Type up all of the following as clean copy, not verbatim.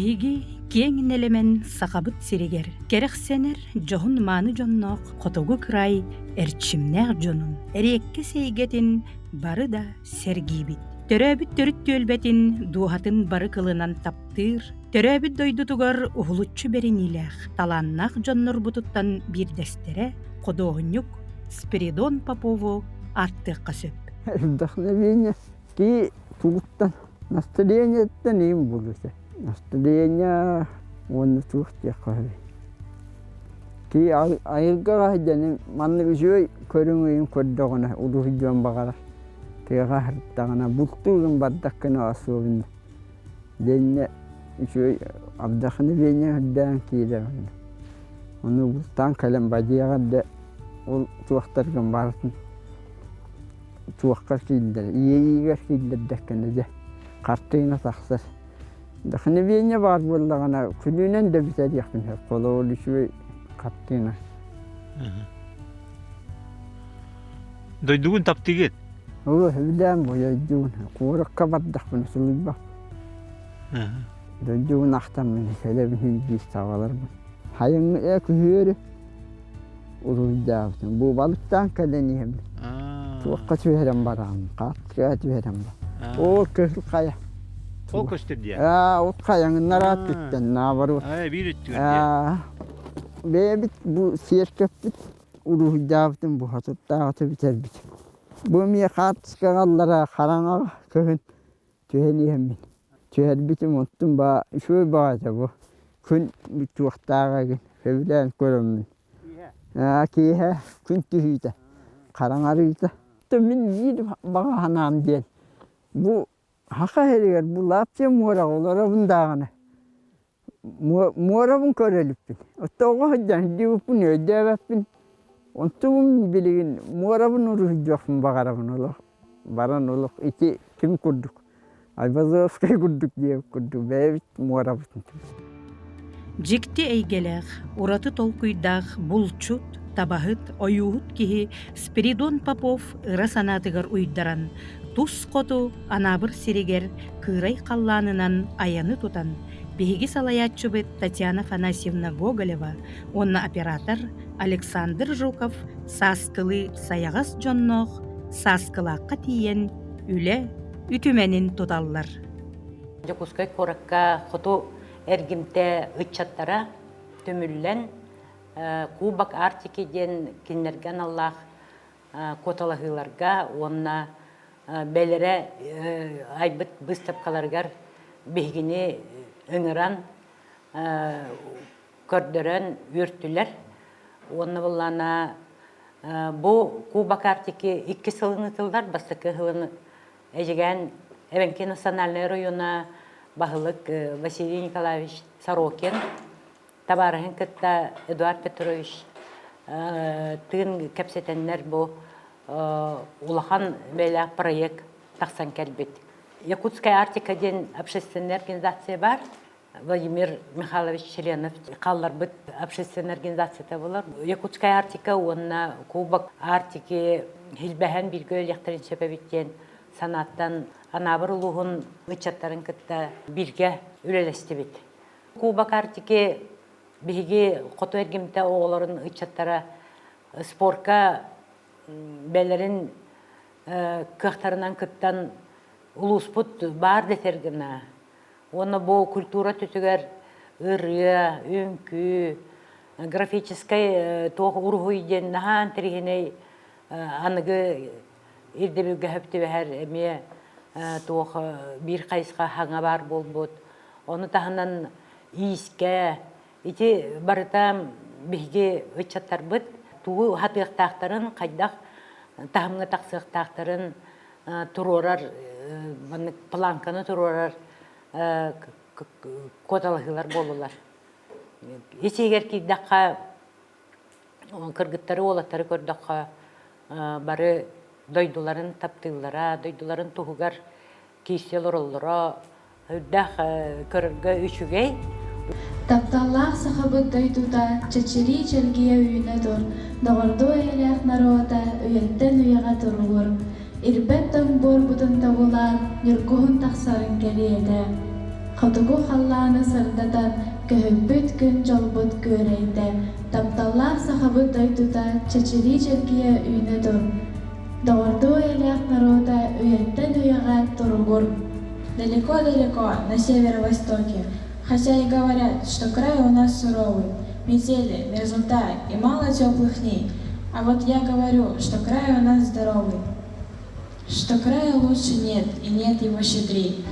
Беги кең элемен сақабыт сиригер. Керексенер жоғын маны жонноқ қотогу край эрчимнег жонун. Эрекке сейгетин бары да сергибит. Төрөбүт төрүт төлбетин дуhатын бары кылынан таптыр. Төрөбүт дойдутугар ухулуччу беринилех. Таланнах жоннор бутуттан бирдестере кодоғынюк Спиридон Попову аттыққа сөп. Вдохновение ки тугуттан настроениеттен им булусе. Настроение он тугтя кави. Ки айылга жаны манны үжөй көрүңөйүн көрдөгөнө улуужон багара. Тега хаттагана буттугун баддаккана асуубун. Денне үжөй абдахнавение дан киде. Onu bultan kalem bacıya da ol tuğaktargan baratın tuğakkar kilder iyiger kilder dekkende kartıyna taksar dakını biyene var bullagana külünen de biter yakın kolu oluşu kartıyna Doyduğun taptı git. o hevden bu yayduğun kurak kabaddak bunu suluba doyduğun aktan meni hele bir tavalar bu hayın eküyürü urujavsun bu balıktan kaleni hem tuğakkatı verem baram katkatı verem ba o köhül kaya O köstür diye. o kayanın narat bitten navaru Bir ütüyor diye. Bebit bu sirkepit urujavsun bu hatırta atı biter bit bu miye katskagallara karanga köhün tüheni hem tüher bitim unuttum ba şu bağda bu kun bir tuğaktağa gel hevlen görümün kihe kun tühüde karangarıydı min bir bağa hanam değil bu haka heriger bu lapça mora olara bundağına mora bun körelipin otoğa hocam dipun ödevepin ontum bilgin mora bun urujafın bagara bun ola baran ola iki kim kurduk Ayvazovskay kurduk diye kurdu bebit mora bun Жикти эйгелех, ураты толкуйдах булчут, табахыт, оюхут кихи Спиридон Попов ыра санатыгар уйдаран, тус коту анабыр сиригер кырай қалланынан аяны тутан, беги салаятчыбыт Татьяна Афанасьевна Гоголева, онна оператор Александр Жуков саскылы саягас жоннох, саскылаққа тиен үле үтүменин туталлар. Жокускай коракка хоту Эргимте ычаттара төмүллен кубак артикиден кинерген Аллах коталахыларга онна белере айбыт быстапкаларгар бегини ыңыран көрдөрөн үртүлер онна буллана бу кубак артики 2 сылыны тылдар бастыкы хылыны эжеген Эвенки национальный района Бахылык Василий Николаевич Сорокин, табарахын кытта Эдуард Петрович тыын кепсетеннер бу улахан бәлі проект тақсан кәлбет. Якутская артикаден общественная организация бар, Владимир Михайлович Членов қаллар бит общественная организация табылар. Якутская артика онна кубак артики хилбәһән биргө яқтарын сөпәбиттен санаттан анабыр улуғын ычаттарын кытта бирге үлелесті бит. Кубак артики биги қоту әргімті оғыларын ычаттара спорка бәлерін кықтарынан кыттан улуспут бар детергіна. Оны бұл культура түтігер ұры, үнкі, графическай тоғы ұрғыйден нахан тірігіней анығы ирдебігі хөпті бәр әме тоғы бір қайсқа хаңа бар бол бұд. Оны тағынан иіске, ити барытам бігі өтчаттар бұд. Туғы хатықтақтарын қайдақ тағымға тақсықтақтарын тұрорар, планканы тұрорар коталығылар болулар. Есегер кейдаққа кыргыттары олаттары көрдаққа бары дойдуларын таптылара, дойдуларын туғығар кейселер олыра, өддақ көріргі үшігей. Тапталлах сахабыт дойдуда чачери чергия үйіне тұр, дағырду әйләқ народа үйеттен үйеға тұрғыр. Ирбеттің бор бұтын табылан, нүргуын тақсарын кәлейді. Хотугу халланы сырдатан көһөппүт күн жолбут көрейте. Тапталлах сахабыт дойдута чечери жергие үйне дур. Догорду элек народа уяттан уяга туругур. Далеко-далеко, на северо-востоке. Хотя и говорят, что край у нас суровый, метели, мерзлота и мало теплых дней. А вот я говорю, что край у нас здоровый, что края лучше нет и нет его щедрей.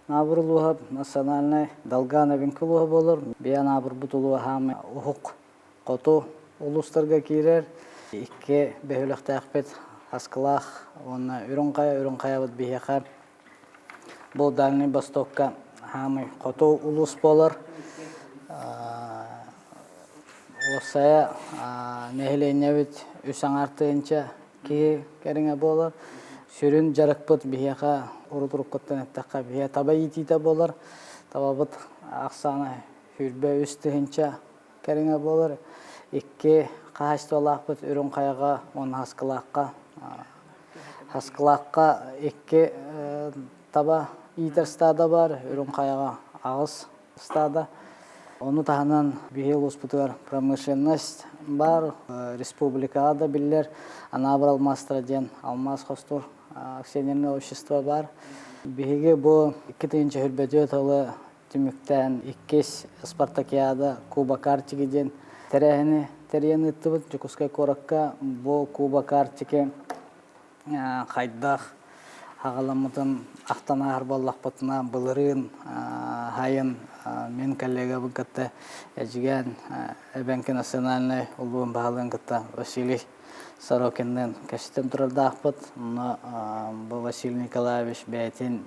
Набырлуха национальный долгана винкулуха болор. Бия набыр бутулуха хамы ухук коту улустарга кирер. Икке бехөлөх тәхпет аскалах, онна үрүнкая бут бихеха. Бұл Дальний Востокка хамы коту улус болор. Осая нехилене бит үсәң артыынча ки кереңе болор. Сүрін жарықпыт бихеха урутурук коттан эттаққа бихе таба итита болар. Табабыт ақсаны хүрбе үстіхінча кереңе болар. Икке қағашты олақпыт үрін қаяға, он хаскылаққа. Хаскылаққа икке таба итер стада бар, үрін қаяға ағыз стада. Оны тағынан бихе ұлыспытығар промышленность бар. Республикаға да білер. Анабыр алмастыра ден алмаз қостур акционерное общество бар. Бихеге бұл 2-нче хүрбәтө тылы түміктен 2 спартакиада Куба картиге ден терені үттібіт. Жүкускай коракка бұл Куба картиге қайдақ ағаламытын ақтана арбаллақ бұтына бұлырын хайын мен коллега бұл кітті әжіген әбәнкі национальный ұлуын бағалын кітті Василий Сорокиннен кәшітен тұрарда ақпыт. Бұл Василий Николаевич бәйтін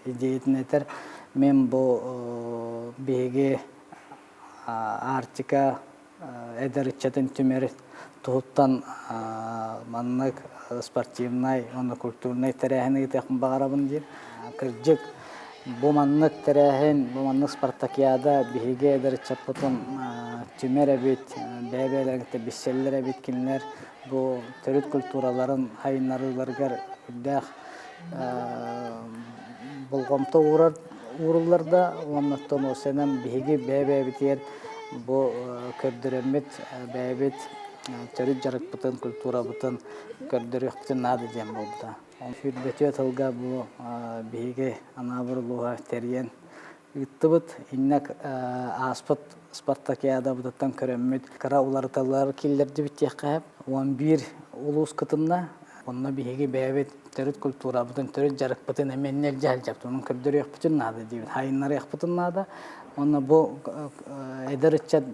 идейтін етер. Мен бұл бейге артика әдірітчетін түмері тұғыттан маннық спортивнай, оны культурнай тәрәхіні етеқін бағарабын дейір. Кірджік бұл маннық тәрәхін, бұл маннық спартакиада бейге әдірітчет бұтын түмер әбет, бәйбәләргіті беселлер әбет кенілер. Бұл төрет культураларын хайынарыларғар үддәқ бұлғамта урыларда, оннаттан осенен бейге бәйбәбетер бұл көрдіремет бәйбет төрет жарық бұтын, культура бұтын, көрдірек бұтын нады дем болда. Хүрбәті атылға бұл бейге анабырлуға тәрген үттібіт, иннәк аспыт спартакиада бұтаттан көрөммет. Кара уларталар келдерді біттек қайып. 11 улус кытынна, онна бейге бәйбет төрет культура бұтын, төрет жарық бұтын әменнел жәл жапты. Оның көрдері еқ бұтын нады дейбін, хайынлары еқ бұтын нады. Онна бұл әдірітчат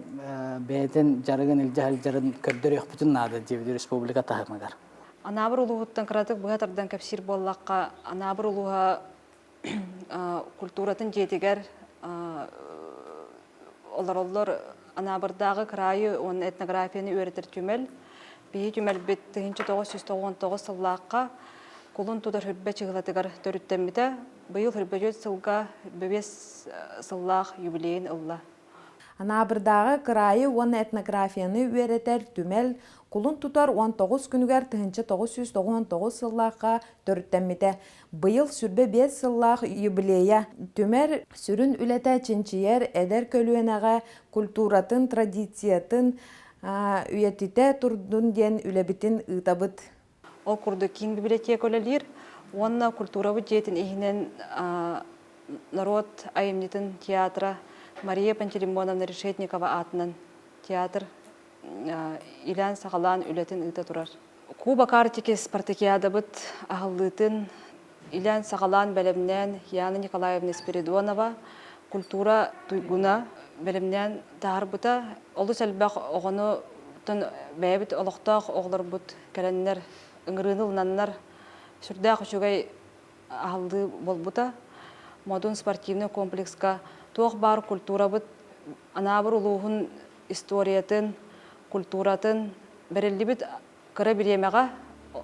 бәйтін жарығын ел жарын көрдері еқ бұтын нады дейбін республика тағымығар. Анабыр улуғыттан қыратық бұғатардан кәпсір боллаққа анабыр улуға культуратын жетігер олар анабырдағы крайы оның этнографияны өретір түмел. Бейі түмел бет 1999 сыллаққа құлын тұдар хүрбе чығылатығар төріттемді. Бұйыл хүрбе жөт сылға бөбес сыллақ юбилейін ұлла. Анабырдағы крайы оның этнографияны өретер түмел құлын тұтар 19 күнігер 1999 сыллаққа төріттемді. Бұйыл сүрбе 5 сыллақ юбилея. Түмер сүрін үлеті чинчиер әдер көлуенеға культуратын, традициятын үйетіте тұрдың ден үлебітін ұтабыт. Ол күрді кейін библиотека өлелер. Онна культура бұд жетін егінен народ айымнетін театра Мария Пантелеймоновна Решетникова атынан театр илән сағалан үлетін ыта турар. Куба картики спартакиада быт ағылдытын илән сағалан бәлемнен Яна Николаевна Спиридонова культура туйгуна бәлемнен тағыр бұта. Олы сәлбәқ оғыны бәйбіт олықтақ оғылар бұт кәләннер ыңырынылнаннар сүрдәқ үшігай ағылды бол бұта. Модун спортивный комплекска тоқ бар культура бұт анабыр ұлуғын историятын, культуратын бәрелі біт кірі біремеға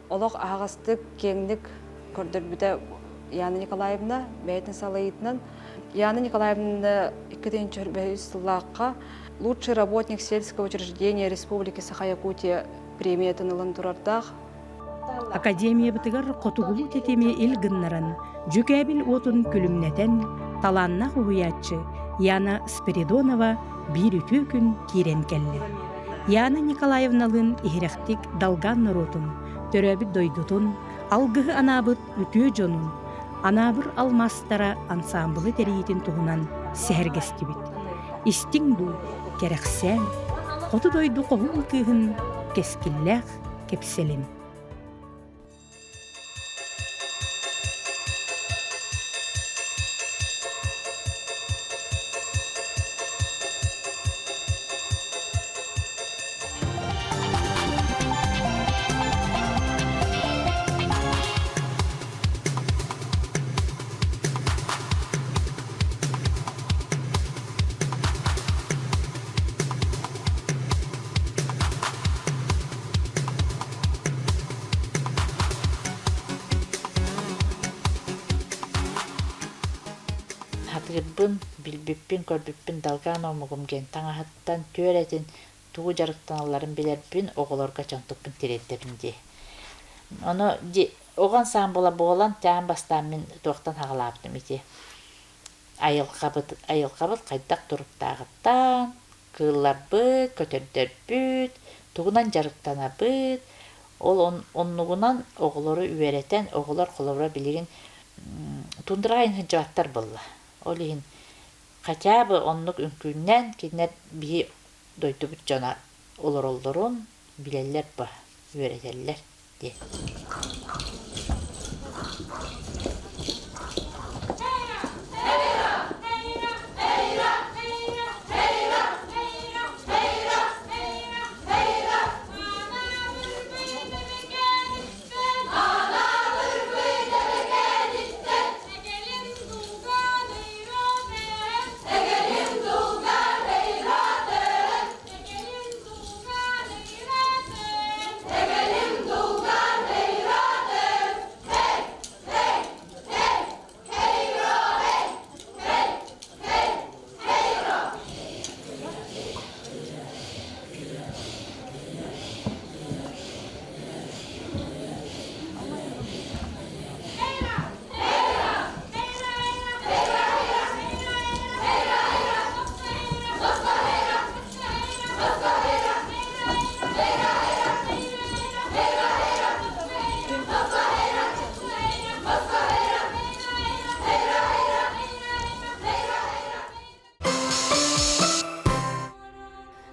олық ағастық кеңдік көрдір біті Яна Николаевна бәйтін салайытынан. Яна Николаевна 2005 лучший работник сельского учреждения Республики Саха-Якутия премиятын ылын тұрардақ. Академия бытыгар котугулу тетеме ил гыннаран, жүкәбіл отын күлімнетен, таланна хуятчы Яна Спиридонова bir ütü күн кирен келли. Яна Николаевналын ихрехтик далган норотун, төрөбіт дойдутун, алгы анабыт үтü жонун, анабыр алмастара ансамблы терейетін туғынан сәргестібіт. Истин бу керексен, қоты дойду қоғыл кыгын кескилләқ кепселин. Hatırıbbın, bilbipпин, көрбіппин далган омугум ген таңахаттан төретін туғы жарықтаналарын білербін оғылорға чантықпын тереттерінде. Оны оған саң болан тәң бастан мен тоқтан хағылаптым ете. Айылқабыт қайдақ тұрып тағыттан, кыллар бұд, көтердер бұд, туғынан жарықтана бұд. Ол оннуғынан оғылоры үйеретен, оғылор қолора білеген тундырағын хынжаваттар болла. Олиhin kaçabı onluk ünkünden kinler bir doytubut cana olur oldurun bileller ba öğretirler diye.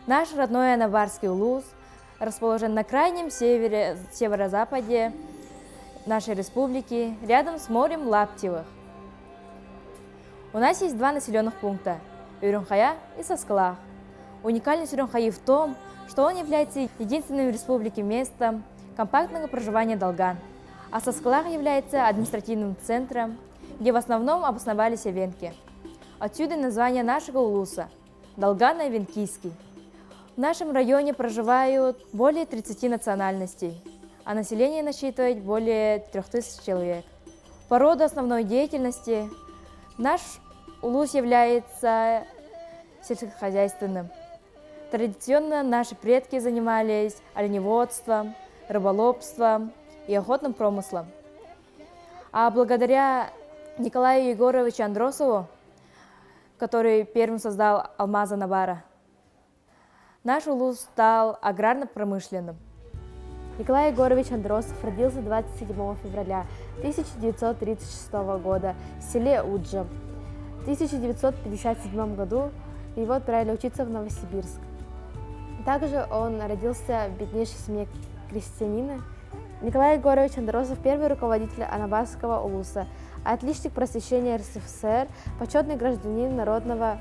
Наш родной Анабарский улус расположен на крайнем северо-западе нашей республики, рядом с морем Лаптевых. У нас есть два населенных пункта – Үрүнхая и Саскалах. Уникальность Үрүнхаи в том, что он является единственным в республике местом компактного проживания долган, а Саскалах является административным центром, где в основном обосновались эвенки. Отсюда название нашего улуса – Долгано-Эвенкийский. В нашем районе проживают более 30 национальностей, а население насчитывает более 3000 человек. По роду основной деятельности наш улус является сельскохозяйственным. Традиционно наши предки занимались оленеводством, рыболовством и охотным промыслом. А благодаря Николаю Егоровичу Андросову, который первым создал алмаз Анабара, наш улус стал аграрно-промышленным. Николай Егорович Андросов родился 27 февраля 1936 года в селе Уджа. В 1957 году его отправили учиться в Новосибирск. В Также он родился в беднейшей семье крестьянина. Николай Егорович Андросов – первый руководитель Анабасского улуса, отличник просвещения РСФСР, почетный гражданин народного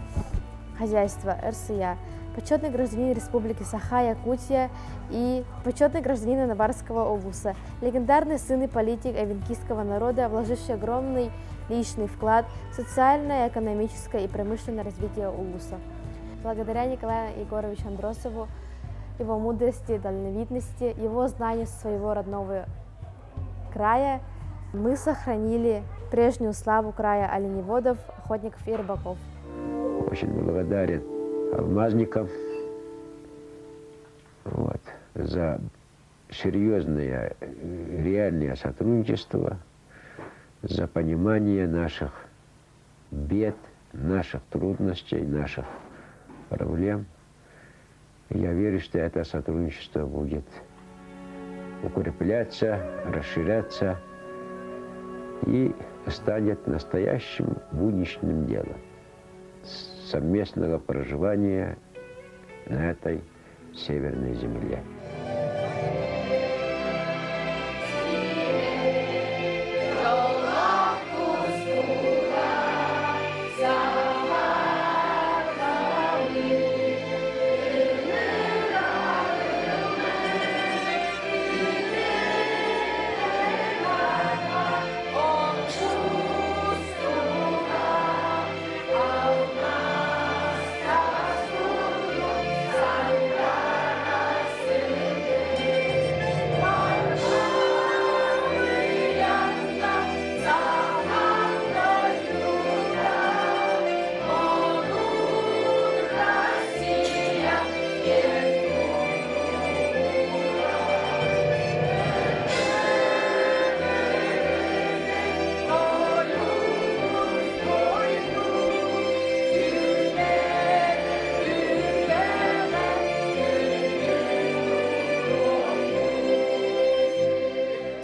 хозяйства РСЯ, почетный гражданин Республики Саха-Якутия и почетный гражданин Анабарского улуса, легендарный сын и политик авенкийского народа, вложивший огромный личный вклад в социальное, экономическое и промышленное развитие улуса. Благодаря Николаю Егоровичу Андросову, его мудрости, дальновидности, его знанию своего родного края, мы сохранили прежнюю славу края оленеводов, охотников и рыбаков. Очень благодарен алмазникам за серьезное реальное сотрудничество, за понимание наших бед, наших трудностей, наших проблем. Я верю, что это сотрудничество будет укрепляться, расширяться и станет настоящим будничным делом совместного проживания на этой северной земле.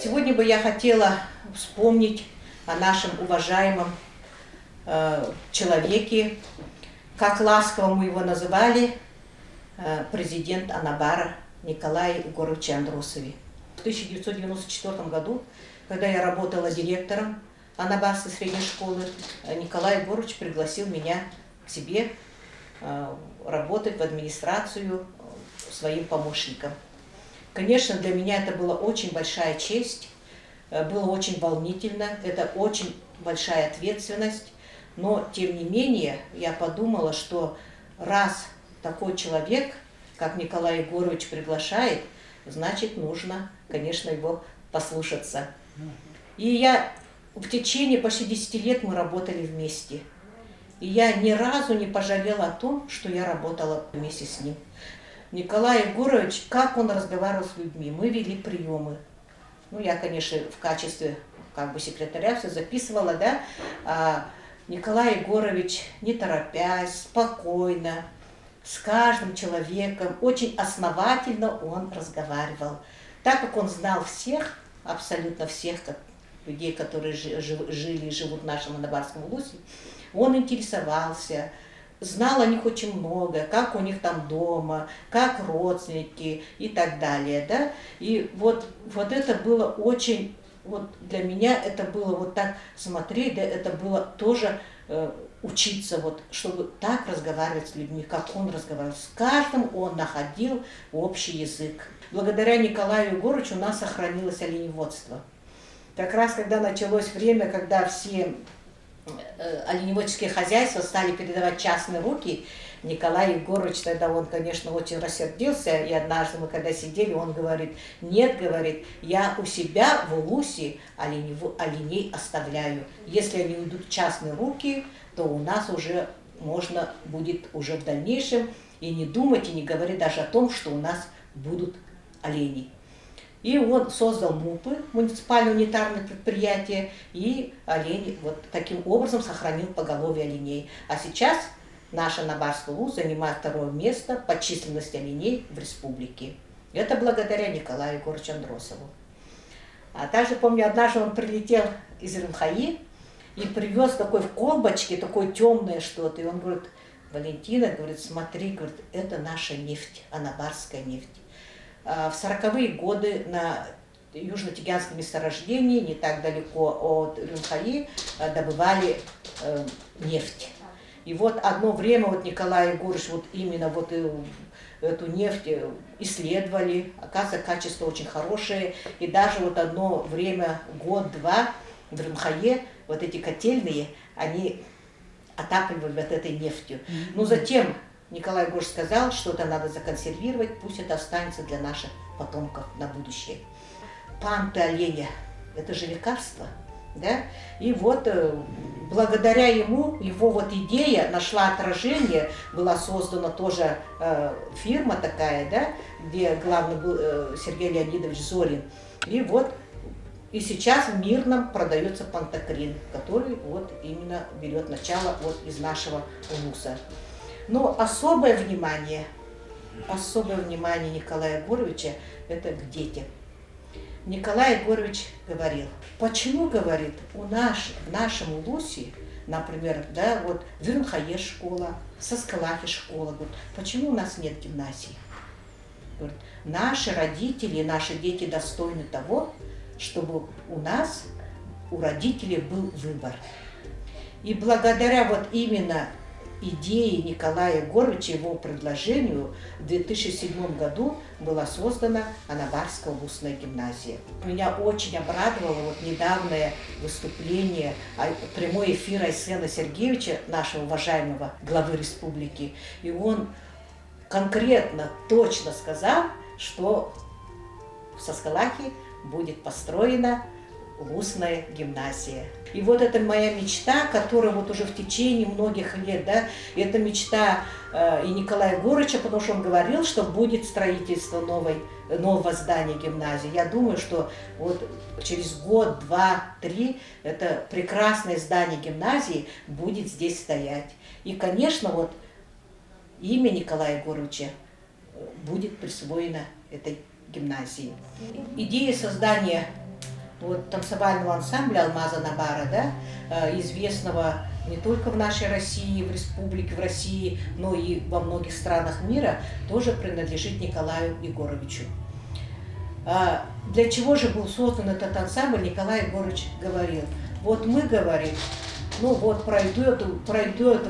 Сегодня бы я хотела вспомнить о нашем уважаемом человеке, как ласково мы его называли, президент Анабара Николай Егорович Андросове. В 1994 году, когда я работала директором Анабарской средней школы, Николай Егорович пригласил меня к себе работать в администрацию своим помощником. Конечно, для меня это была очень большая честь, было очень волнительно, это очень большая ответственность, но тем не менее я подумала, что раз такой человек, как Николай Егорович, приглашает, значит, нужно, конечно, его послушаться. И в течение почти 10 лет мы работали вместе. И я ни разу не пожалела о том, что я работала вместе с ним. Николай Егорович, как он разговаривал с людьми, мы вели приемы. Ну, я, конечно, в качестве секретаря все записывала, да. Николай Егорович, не торопясь, спокойно, с каждым человеком, очень основательно он разговаривал. Так как он знал всех, абсолютно всех людей, которые жили и живут в нашем Анабарском улусе, он интересовался, знал о них очень много, как у них там дома, как родственники и так далее, да. И вот это было очень, для меня это было так смотреть, да, это было тоже учиться, чтобы так разговаривать с людьми, как он разговаривал. С каждым он находил общий язык. Благодаря Николаю Егоровичу у нас сохранилось оленеводство. Как раз когда началось время, когда все оленеводческие хозяйства стали передавать в частные руки, Николай Егорович тогда, он, конечно, очень рассердился, и однажды мы когда сидели, он говорит: нет, говорит, я у себя в улусе оленей оставляю. Если они уйдут в частные руки, то у нас уже можно будет уже в дальнейшем и не думать, и не говорить даже о том, что у нас будут олени. И он создал МУПы, муниципальное унитарное предприятие, и олени таким образом сохранил поголовье оленей. А сейчас наш Анабарский улус занимает 2-е место по численности оленей в республике. Это благодаря Николаю Егоровичу Андросову. А также помню, однажды он прилетел из Рымхаи и привез такой в колбочке, такое темное что-то. И он говорит: Валентина, говорит, смотри, говорит, это наша нефть, анабарская нефть. В 40-е годы на южно-тигянском месторождении, не так далеко от Рюмхаи, добывали нефть. И вот одно время вот Николай Егорович вот именно вот эту нефть исследовали, оказывается, качество очень хорошее. И даже вот одно время, год-два, в Рюмхае вот эти котельные, они отапливали вот этой нефтью. Но затем Николай Егорович сказал, что это надо законсервировать, пусть это останется для наших потомков на будущее. Панты оленя – это же лекарство, да? И вот благодаря ему, его вот идея нашла отражение, была создана тоже фирма такая, да, где главный был Сергей Леонидович Зорин. И вот и сейчас в Мирном продается пантокрин, который вот именно берет начало вот из нашего улуса. Но особое внимание Николая Егоровича – это к детям. Николай Егорович говорил, почему, говорит, в нашем улусе, например, да, вот в Рюмхае школа, в Саскалахе школа, говорит, почему у нас нет гимназии? Говорит, наши родители, наши дети достойны того, чтобы у родителей был выбор. И благодаря вот именно идее Николая Егоровича, его предложению, в 2007 году была создана Анабарская улусная гимназия. Меня очень обрадовало вот недавнее выступление, прямой эфир Айсена Сергеевича, нашего уважаемого главы республики. И он конкретно, точно сказал, что в Саскалахе будет построена улусная гимназия. И вот это моя мечта, которая вот уже в течение многих лет, да, это мечта и Николая Егоровича, потому что он говорил, что будет строительство нового здания гимназии. Я думаю, что вот через год, два, три это прекрасное здание гимназии будет здесь стоять. И, конечно, вот имя Николая Егоровича будет присвоено этой гимназии. Идея создания вот танцевального ансамбля «Алмаз Анабара», да, известного не только в нашей России, в республике, в России, но и во многих странах мира, тоже принадлежит Николаю Егоровичу. Для чего же был создан этот ансамбль, Николай Егорович говорил. Вот мы говорим, ну вот пройдет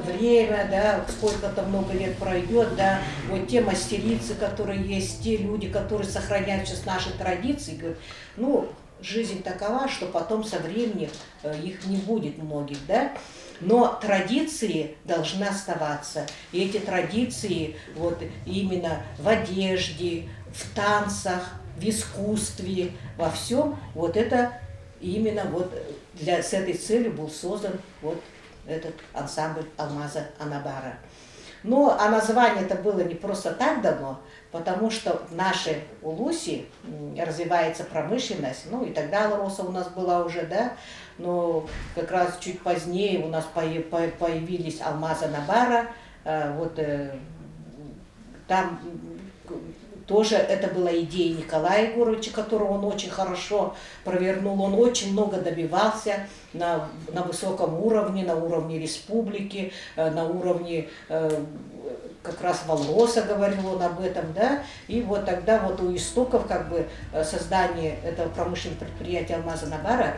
время, да, сколько-то много лет пройдет, да, вот те мастерицы, которые есть, те люди, которые сохраняют сейчас наши традиции, говорят, ну, жизнь такова, что потом со временем их не будет многих, да, но традиции должны оставаться. И эти традиции вот именно в одежде, в танцах, в искусстве, во всем, вот это именно вот с этой целью был создан вот этот ансамбль «Алмаза Анабара». Ну, а название это было не просто так дано, потому что в нашей Улусе развивается промышленность, ну и тогда Алроса у нас была уже, да, но как раз чуть позднее у нас появились «Алмаз Анабара», вот там тоже это была идея Николая Егоровича, которую он очень хорошо провернул, он очень много добивался на высоком уровне, на уровне республики, на уровне как раз Валроса говорил он об этом, да, и вот тогда вот у истоков как бы создания этого промышленного предприятия «Алмаз Анабара»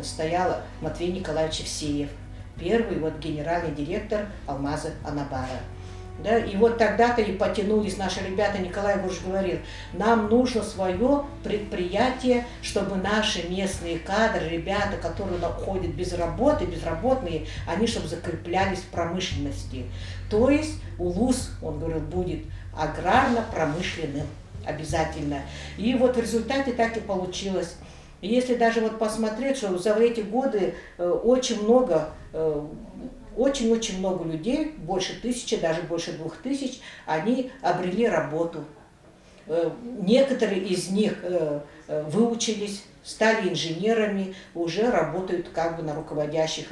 стоял Матвей Николаевич Евсеев, первый вот генеральный директор «Алмаза Анабара». Да, и вот тогда-то и потянулись наши ребята, Николай Егорович говорил, нам нужно свое предприятие, чтобы наши местные кадры, ребята, которые ходят без работы, безработные, они чтобы закреплялись в промышленности. То есть Улус, он говорил, будет аграрно-промышленным обязательно. И вот в результате так и получилось. И если даже вот посмотреть, что за эти годы очень много людей, больше 1000, даже больше 2000, они обрели работу. Некоторые из них выучились, стали инженерами, уже работают как бы на руководящей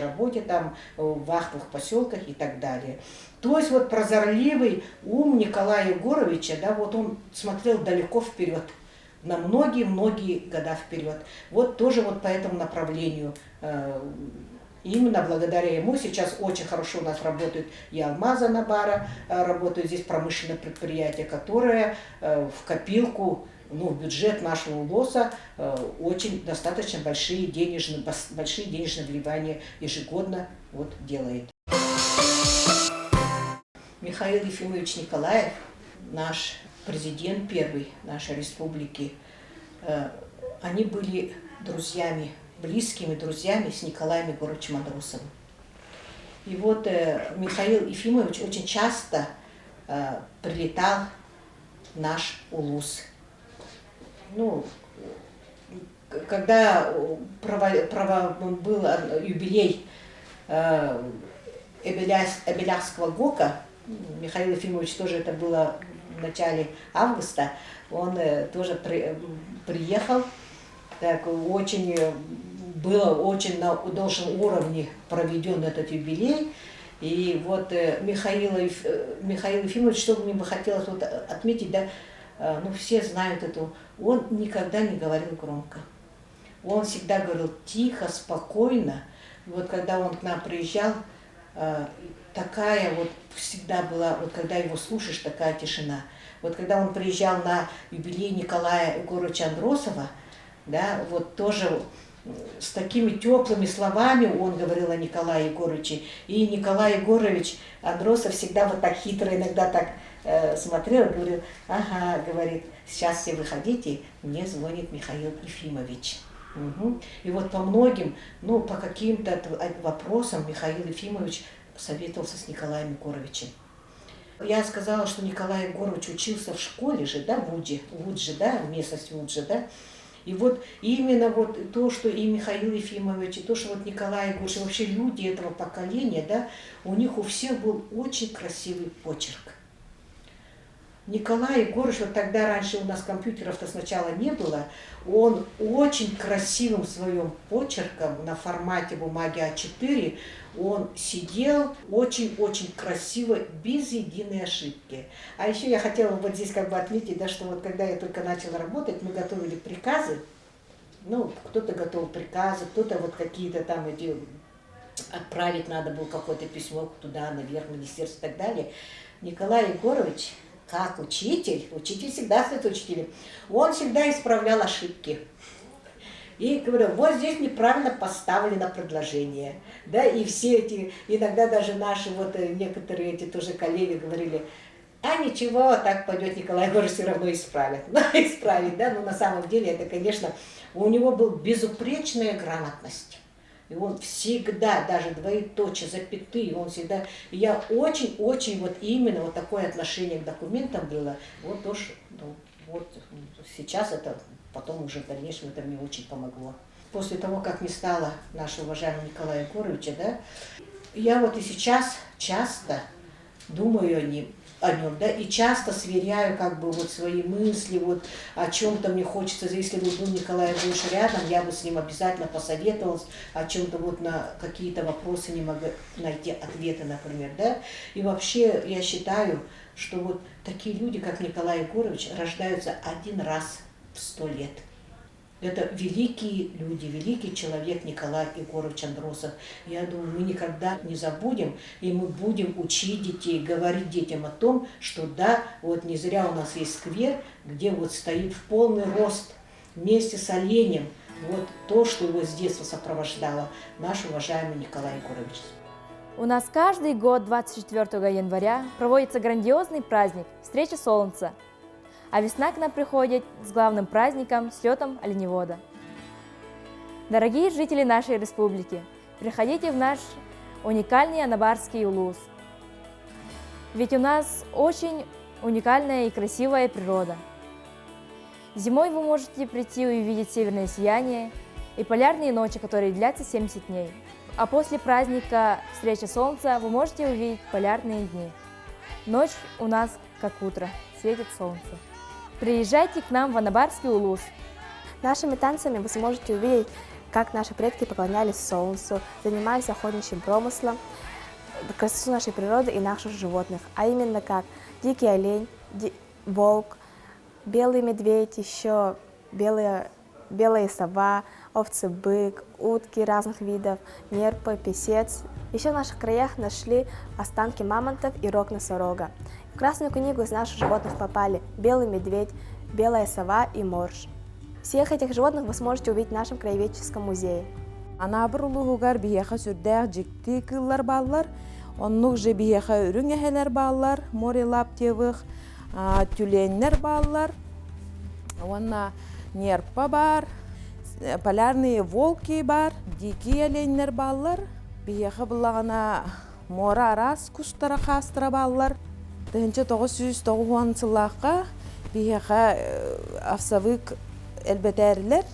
работе, там, в вахтовых поселках и так далее. То есть вот прозорливый ум Николая Егоровича, да, вот он смотрел далеко вперед, на многие-многие года вперед. Вот тоже вот по этому направлению И именно благодаря ему сейчас очень хорошо у нас работают и алмазы Анабара, работают здесь промышленные предприятия, которые в копилку, ну, в бюджет нашего УЛОСа очень достаточно большие денежные вливания ежегодно вот делает. Михаил Ефимович Николаев, наш президент первый нашей республики, они были друзьями, близкими друзьями с Николаем Егоровичем Андросовым. И вот Михаил Ефимович очень часто прилетал в наш УЛУС. Ну, когда был юбилей Эбелярского ГОКа, Михаил Ефимович тоже это было в начале августа, он тоже приехал, так очень на должном уровне проведен этот юбилей. И вот Михаил Ефимович, что мне бы хотелось вот отметить, да, ну все знают эту, он никогда не говорил громко. Он всегда говорил тихо, спокойно. И вот когда он к нам приезжал, такая вот всегда была, вот когда его слушаешь, такая тишина. Вот когда он приезжал на юбилей Николая Егоровича Андросова, да, вот тоже с такими теплыми словами он говорил о Николае Егоровиче. И Николай Егорович Андросов всегда вот так хитро иногда так смотрел и говорил: ага, говорит, сейчас все выходите, мне звонит Михаил Ефимович. Угу. И вот по многим, ну, по каким-то вопросам Михаил Ефимович советовался с Николаем Егоровичем. Я сказала, что Николай Егорович учился в школе же, да, в Удже, да, местность Удже, да. И вот именно вот то, что и Михаил Ефимович, и то, что вот Николай Егорович, вообще люди этого поколения, да, у них у всех был очень красивый почерк. Николай Егорович, вот тогда раньше у нас компьютеров-то сначала не было, он очень красивым своим почерком на формате бумаги А4, он сидел очень-очень красиво, без единой ошибки. А еще я хотела вот здесь как бы отметить, да, что вот когда я только начала работать, мы готовили приказы, ну, кто-то готовил приказы, кто-то вот какие-то там эти, отправить надо было какое-то письмо туда, наверх, в министерство и так далее. Николай Егорович, как учитель всегда остается учителем, он всегда исправлял ошибки. И говорил: вот здесь неправильно поставлено предложение. Да, и все эти, иногда даже наши вот некоторые эти тоже коллеги говорили: а ничего, так пойдет, Николай Егорович все равно исправит. Ну, исправит, да, но на самом деле это, конечно, у него была безупречная грамотность. И он всегда, даже двоеточие, запятые, он всегда... И я очень-очень вот именно вот такое отношение к документам было. Вот тоже, ну, вот сейчас это, потом уже в дальнейшем это мне очень помогло. После того, как не стало нашего уважаемого Николая Егоровича, да, я вот и сейчас часто думаю о нем, да, и часто сверяю как бы вот свои мысли, вот о чем-то мне хочется, если бы был Николай Егорович рядом, я бы с ним обязательно посоветовалась, о чем-то вот на какие-то вопросы не могу найти ответы, например, да. И вообще я считаю, что вот такие люди, как Николай Егорович, рождаются один раз в 100 лет. Это великие люди, великий человек Николай Егорович Андросов. Я думаю, мы никогда не забудем, и мы будем учить детей, говорить детям о том, что да, вот не зря у нас есть сквер, где вот стоит в полный рост вместе с оленем вот то, что его с детства сопровождало, наш уважаемый Николай Егорович. У нас каждый год 24 января проводится грандиозный праздник «Встреча Солнца». А весна к нам приходит с главным праздником, слетом оленевода. Дорогие жители нашей республики, приходите в наш уникальный Анабарский улус. Ведь у нас очень уникальная и красивая природа. Зимой вы можете прийти и увидеть северное сияние и полярные ночи, которые длятся 70 дней. А после праздника «Встреча Солнца» вы можете увидеть полярные дни. Ночь у нас как утро, светит солнце. Приезжайте к нам в Анабарский улус. Нашими танцами вы сможете увидеть, как наши предки поклонялись солнцу, занимались охотничьим промыслом, красоту нашей природы и наших животных, а именно как дикий олень, волк, белый медведь, еще белая сова, овцы-бык, утки разных видов, нерпы, песец. Еще в наших краях нашли останки мамонтов и рог носорога. В Красную книгу из наших животных попали белый медведь, белая сова и морж. Всех этих животных вы сможете увидеть в нашем краеведческом музее. Анабыр улуғығар бияқа сүрдәқ жікті кыллар баллар, оннық же бияқа үрің әхелер баллар, море лаптевық, тюленнер баллар, онна нерпа бар, полярные волки бар, дикие оленнер баллар, бияқа бұлағына мора арас күстара қастыра баллар. 1990 сылаққа бияқа афсавык әлбәтәрілер.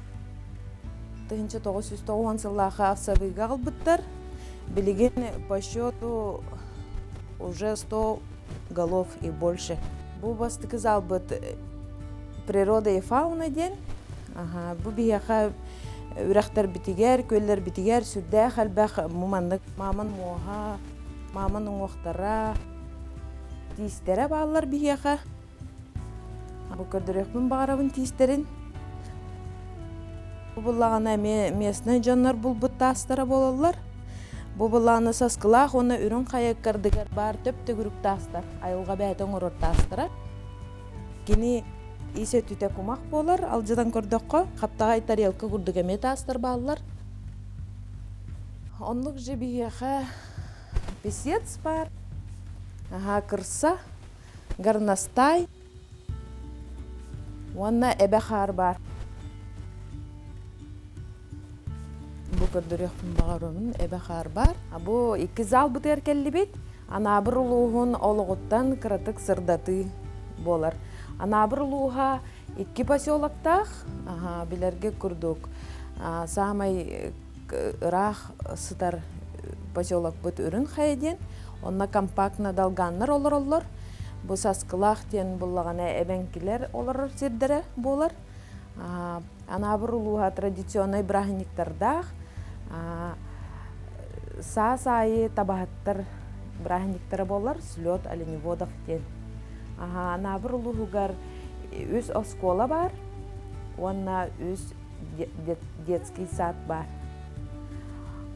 1990 сылаққа афсавык албыттар. Билеген по счету уже 100 голов и больше. Бұл бастықыз албыт природа и фауна ден. Бұл бияқа үрәқтер бітігер, көллер бітігер, сүрдәқ әлбәқ мұмандық мамын моға, мамын оңықтара, тиістері балалар бияқа. Бұл көрдірекпін бағарабын тиістерін. Бұл бұлағына местный жандар бұл бұттастары болалар. Бұл бұлағына сасқылақ, оны үрін қайық кірдігер бар төпті күрік тастар, айылға бәйтін ұрыр тастыры. Кені есе түте құмақ болар, алжыдан көрдіққа, қаптағай тарелка күрдігеме тастыр балалар. Онлық же бияқа песец бар. Кырса, гарнастай, онна әбәқар бар. Бұл көрдірекпін бағарымын әбәқар бар. Бұл 2 зал бұтыр кәлі бет, анабыр ұлуғын олығыттан қыратық сырдаты болар. Анабыр ұлуға 2 поселоктақ, білерге күрдік. Самай рақ сытар поселок бұт үрін қайден. Онна компактна далганнар олар. Бұл сасқылақ тен бұллағана әбәнкілер олар сердері болар. Анабыр ұлуға традиционный брахниктардақ. Са-сайы табағаттар брахниктары болар, слет оленеводов тен. Анабыр ұлуғығар өз оскола бар, онна өз детский сад бар.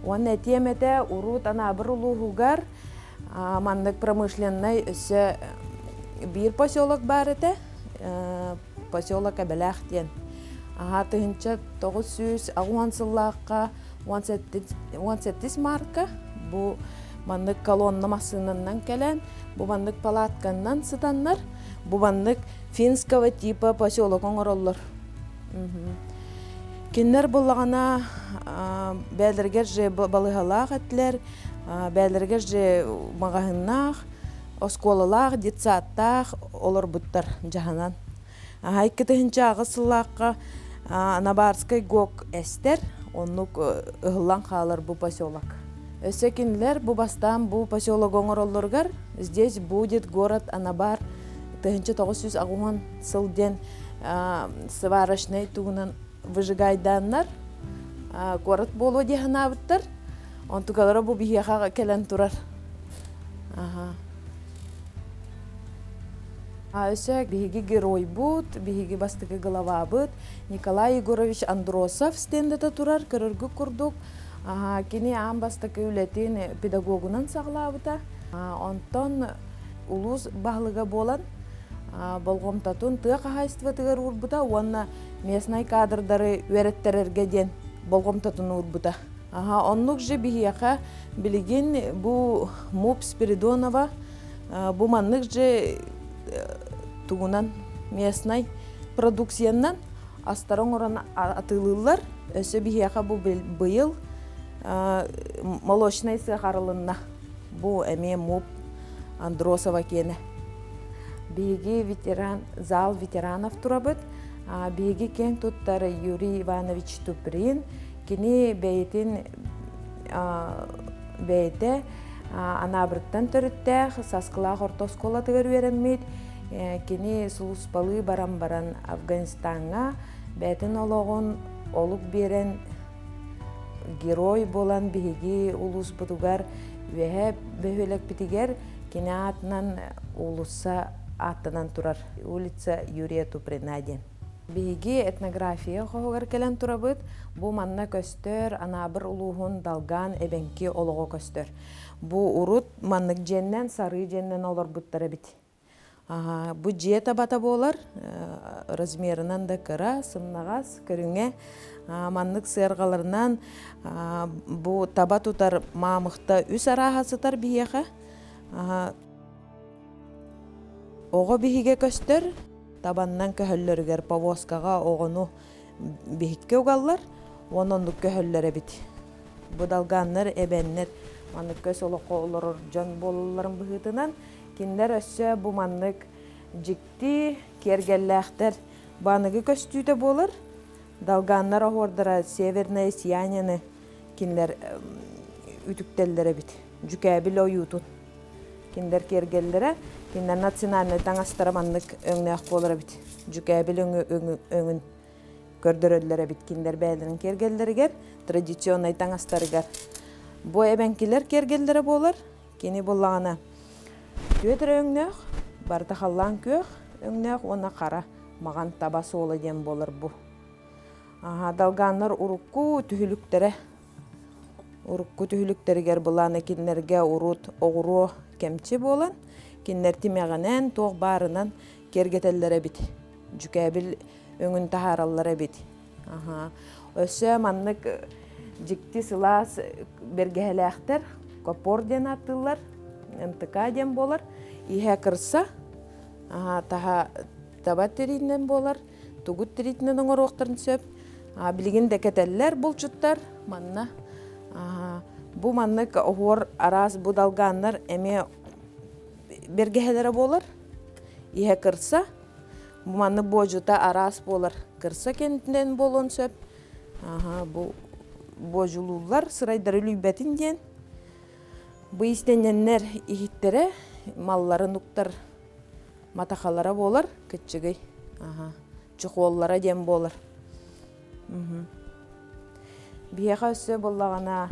Онна темете урут анабыр ұлуғығар мандык промышленный өсі бір поселок бар еті, поселок әбәләқтен. Тыгынча 960 сыллаққа 17 марка, бұл мандык колонна масынынан кәлен, бұл мандык палатканнан сытаннар, бұл мандык финского типа поселок оңыроллар. Кеннер бұлағана бәлдергер же балығалақ әтлер, бәлдергер же мағағыннақ, осколалақ, детсаттақ олар бұттар жағанан. Айкетігінші ағысылаққа Набарскай гок әстер, онық ұғылан қалар бұл поселок. Өсекінлер бұл бастан бұл поселок оңыролларғар, здесь будет город Анабар 1990 сылден сварочный туғынан выжигайданнар, город болу дегін абыттар, он тұғалары бұл бігеға кәлін тұрар. Өсек биһиги герой бут, биһиги бастыгы голова бут. Николай Егорович Андросов стендета турар, көрөргү курдук. Кини ам бастыгы үлетин педагогунан саглабыта. Онтон улус баһлыга болан, болгомтатун тыга хайстватыгар урбута, онна местный кадрдары үереттерерге ден болгомтатун урбута. Оннук же биһияка билигин бу Муп Спиридонова, бу маннык же тугунан местный продукцияннан астарың оран атылылар. Өсі бияқа бұл бұйыл молочный сахарылынна. Бұл әме Муп Андросова кені. Бейгі зал ветеранов турабыт. Бейгі кен туттары Юрий Иванович Туприн. Кені бәйтін бәйті анабырттан төріттәқ, сасқылақ ортоскола тігір веренмейд. Кені сұлыспалы баран-баран Афганистанға бәйтін олығын олық берен герой болан бейгі улус бұдығар вәе бөхелек бітігер кені атынан улуса аттынан тұрар. Улица Юрия Туприна ден. Биги этнография хоогар келен турабыт. Бу манна көстөр анабыр улуһун далган эбенки олого көстөр. Бу урут маннык женнен сары женнен олор буттара бит. Бу жие табата болар, размерынан да кыра, сымнагас, көрүңе, маннык сыаргаларынан бу таба тутар мамыкта үс арахасытар бияха. Ого биһиге көстөр, табаннан көһөллөргөр повозкага огону бихикке угаллар, онондук көһөллөрө бит. Бу далганнар эбеннер, маннык көс олоқо олорор жон болуларын быһытынан, киндер өссө бу маннык жикти кергеллэхтер баныгы көстүүтө болар. Далганнар охордара северное сиянияны киндер үтүктеллере бит. Жүкәбил оютун. Киндер кергеллере, киндер национальный таңастара маннык өңнәк болар бит. Жүкәбил өңүн көрдөрөлләре бит. Киндер бәйлерин кергеллеригер, традиционный таңастарыгар. Бу эбенкилер кергеллере болар. Кини боллагана төтөр өңнәк, бартахаллан көк өңнәк, она кара маган таба солы дем болар бу. Далганнар урукку түһүлүктере. Урукку түһүлүктеригер буланы кинлерге урут огуру кемчи болан, кинлер тимегенен тоқ барынан кергетеллере бит. Жүкәбил өңүн тахараллары бит. Өсө маннык жикти сылас бергәһеләхтер, копор ден аттылар, НТК ден болар. Иһә кырса, таха табат теринен болар, тугут теринен оңороқтарын сөп. Билигин декетеллер булчуттар манна. Бу маннык охор арас будалганнар эме бергәһеләре болар. Иһә кырса, бу манны божута арас болар. Кырса кентен болон сөп. Бу божулулар сырайдары лүйбәтин ден. Бу истеннер ихиттере малларын уктар матахалара болар, кытчыгый. Чухоллара дем болар. Бияха өсі боллағана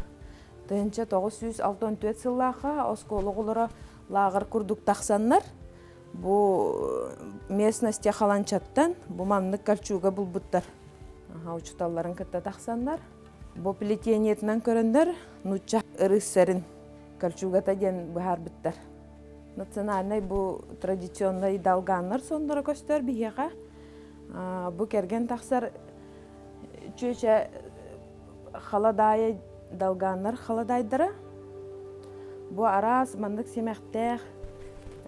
1964 сыллаға оскологулары лағыр күрдік тақсаннар. Бұ местносте қаланчаттан бұ маннык кальчуга бұл бұттар. Учуталарын кітті тақсандар. Бұ плетениетінен көріндер нұтчақ ырыссарын кальчугата ден бұхар бұттар. Национальный бұ традиционный далганнар сондары көстер бияға. Бұ керген тақсар чөче халадайы далганнар халадайдыра. Бу арас мандык семектех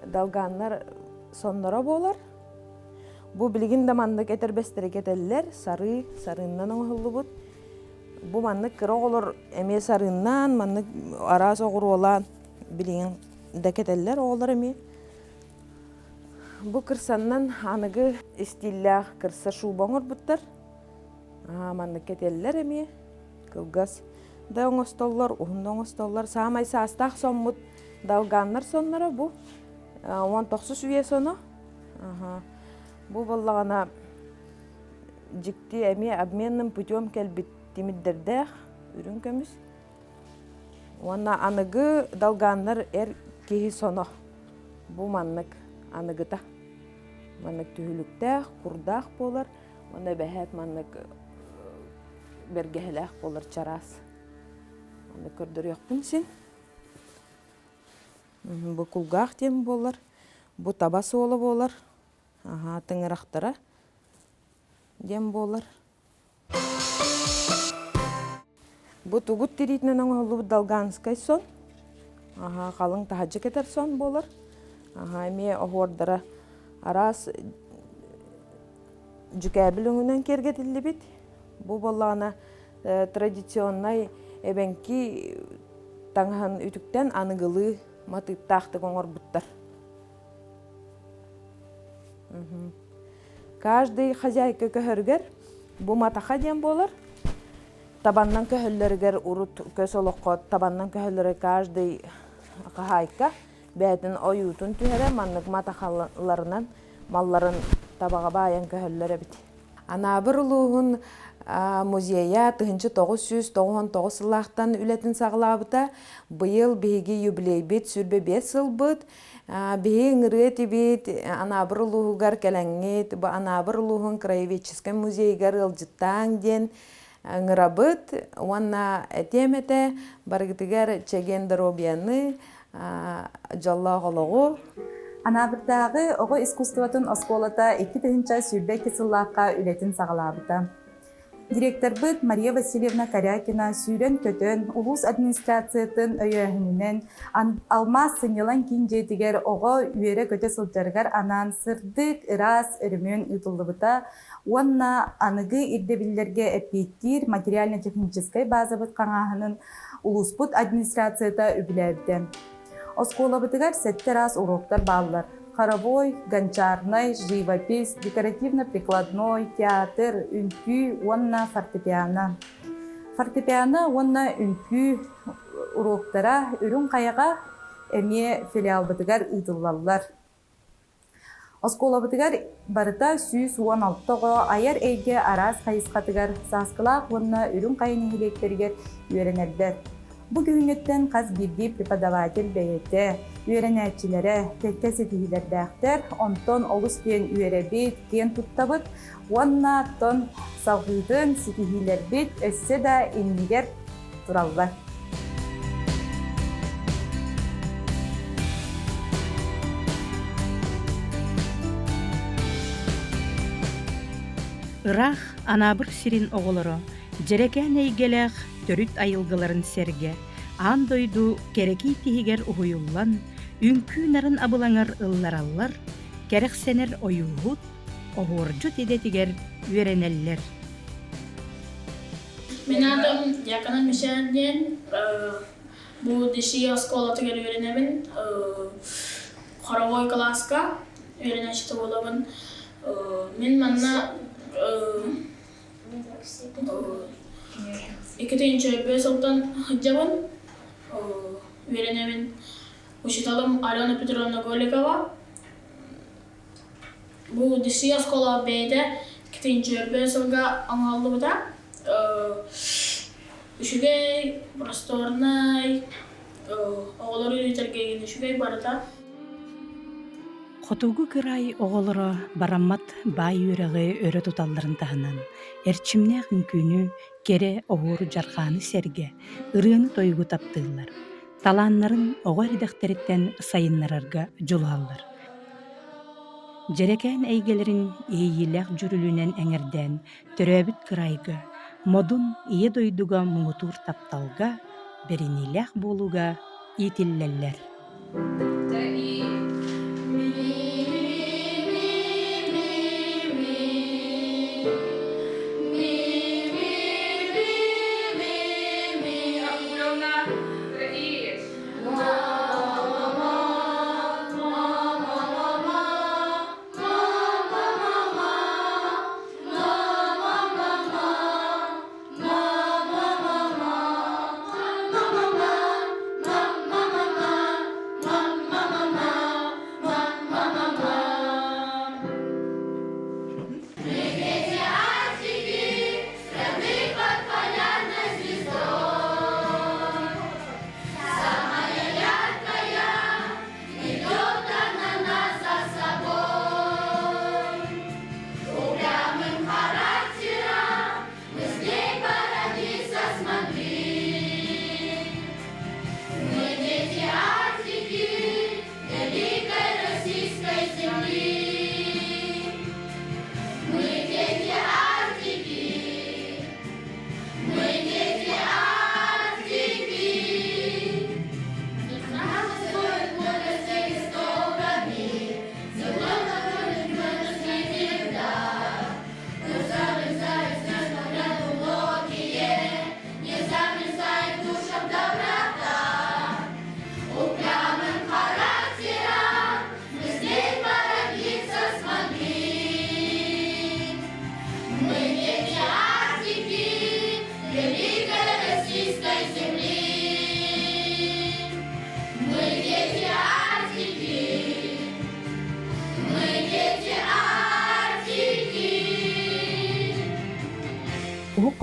далганнар соннора болар. Бу билигин да мандык этербестери кетеллер, сарыннан оңылы бут. Бу мандык кыроголор эме сарыннан, мандык арас оғыр олан билигин да кетеллер оғылар эме. Бу кырсаннан аныгы истиллях кырса шубоңыр буттар. Мандык кетеллер эме, кылгас да оңостоллар, ухунда оңостоллар. Самай састақ сонмут далганнар соннара бу. 19 үйе соны. Бу боллағана жикти эме обменным путем келбит тимиддердех үрін көміз. Уанна аныгы далганнар кейі соны. Бу маннык аныгыта. Маннык түхіліктех, курдақ болар. Уанна бәхет маннык бергәһеләх болар чарас. Аны көрдөр яқпын сен. Бу кулгақ дем болар. Бу таба солы болар. Тыңырақтыра дем болар. Бу тугут тиритнен оңылы далганскай сон. Қалың тахаджы кетер сон болар. Эме оғордара арас жүкәбіл өңінен кергетілі бит. Бу боллағына традиционный эбенки таңхан үтіктен анығылы матыптақты қоңыр бұттар. Каждый хозяйка көхіргер бу матаха дем болар. Табаннан көхіллергер урут көс олыққа табаннан көхіллері каждый қахайка бәтін ойутын түйері маннық матахаларынан малларын табаға байын көхіллері бит. Ана бір ұлығын музея 1999 сыллақтан үлетін сағылабыта. Бұйыл бейге юбилей бет сүрбе 5 сыл бұд. Бейге ңырыты бет анабыр ұлығығар кәләңет, анабыр ұлығын краеведческай музейгар ылжыттан ден ңырабыт. Уанна әтемете барғытығар чеген дробияны жалла ғолығы. Анабырдағы оғы искусствотын осколата 2-тігінші сүрбе кесыллаққа үлетін сағылабыта. Директор бұд Мария Васильевна Корякина сүйрен көтін улус администрациятын өйөһүнүнен алмас сынелан кин жетігер оғы үйері көте сылжаргар анан сырдык ырас өрімін ұтылыбыта, онна анығы ирдебілерге әппеттір материально-техническай база бұд қаңағының улус бұд администрацията үбіләбді. Осколабытыгар сәтті рас уроктар баллар. Хоровой, гончарный, живопись, декоративно-прикладной, театр, үнкү, онна фортепиано. Фортепиано, онна үнкү уроктара үрін қаяға әме филиалбытыгар ұйдылалар. Осколабытыгар барыта 116-го айар әйге арас қайысқатыгар сасқылақ онна үрін қайын ехелектергер үйеренердер. Бүгүнгеттен қаз бирги преподаватель бәйетті, үйеренәтчілері, тәккәсі тегілердәқтер, онтон олыс кен үйеребет, кен туттабыт, онна тон сағыдын сетігілербет, өссе да еннігер тұраллар. Ырах анабыр сирин оғылыры, жерекән әйгеләқ төрүт айылгыларын серге, ан дойду кереки тихигер уйуллан, үнкү нарын абылаңар ыллараллар, керексенер ойуғут, оғыржут едетигер үйренеллер. Мен аdım Yakana Müşerden, bu dişi oskolatыгер үйренемін, Хоровой класска үйренешті болабын. Мен манна 2-нче сылтан жабын, үйренемін. Учиталым Алена Петровна Голикова. Bu dişi oskola beyde 2-нче сылга аңалды бұда. Үшігей, просторнай, оғылары үйретергеген үшігей барыда. Хотугу кырай оғылыры бараммат бай үйрегі өрі тұталдарын тағынан, әрчімне күнкүні кере оғыры жарқаны серге, ырыны тойгу таптығылар. Таланларын оға редакториттен сайынларарға жолғалар. Жерекән әйгелерін ейіләк жүрілінен әңірден төрөбіт кырайғы, модун ие дойдуга мұңытур тапталға, беріниләк болуға итилләлләр.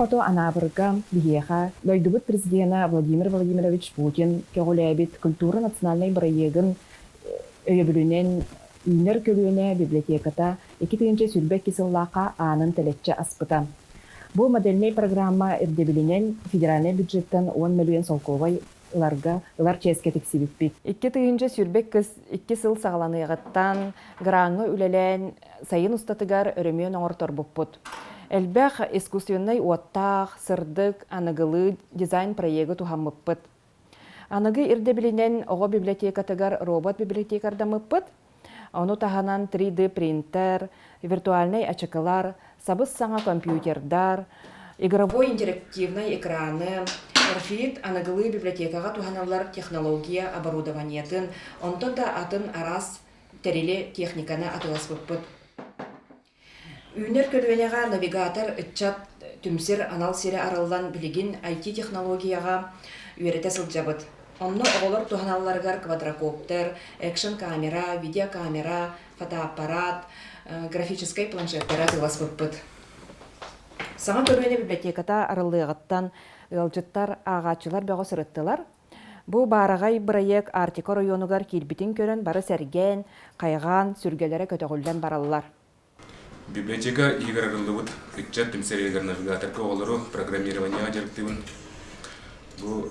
кото анабырга бихеха дойдубут президента Владимир Владимирович Путин кеголебит культура национальный проектын өйөбүлүнен үйнер көлүнө библиотеката 2-нче сүрбек кисыллака анын телечче аспыта. Бу модельный программа эрдебилинен федеральный бюджеттен 10 миллион солковой ылар ческе тексибиппит. 2-нче сүрбек кыз 2 сыл сагаланыгыттан граңы үлелен сайын устатыгар өрөмөн оңортор буппут. Элбэх искусственный уаттах, сырдык, аныгылы дизайн проекты тухаммыппыт. Аныгы эрдебилинен ого библиотекатыгар робот библиотекардамыппыт. Ону таханан 3D принтер, виртуальный очакалар, сабыз саңа компьютердар, игровой интерактивный экраны, Орфит аныгылы библиотекага туханалар технология оборудованиятын, онтон да атын арас териле техникана атыласпыппыт. Үйнер көлүөнега навигатор ытчат түмсер анал сире арылдан билигин IT-технологияга үйрете сылжабыт. Онно оголор туханалларгар квадрокоптер, экшн камера, видеокамера, фотоаппарат, графической планшеттер атыласпыппыт. Саңа көлүөнө библиотеката арылыгыттан ылжыттар агачылар бөгө сырыттылар. Бу барагай проект Артико районугар килбитин көрөн бары серген, кайган, сүргелере көтөгүлден бараллар. Библиотека игр арылыбыт, ытчат түмсер навигатор оголору программирование жарыктыбын. Бу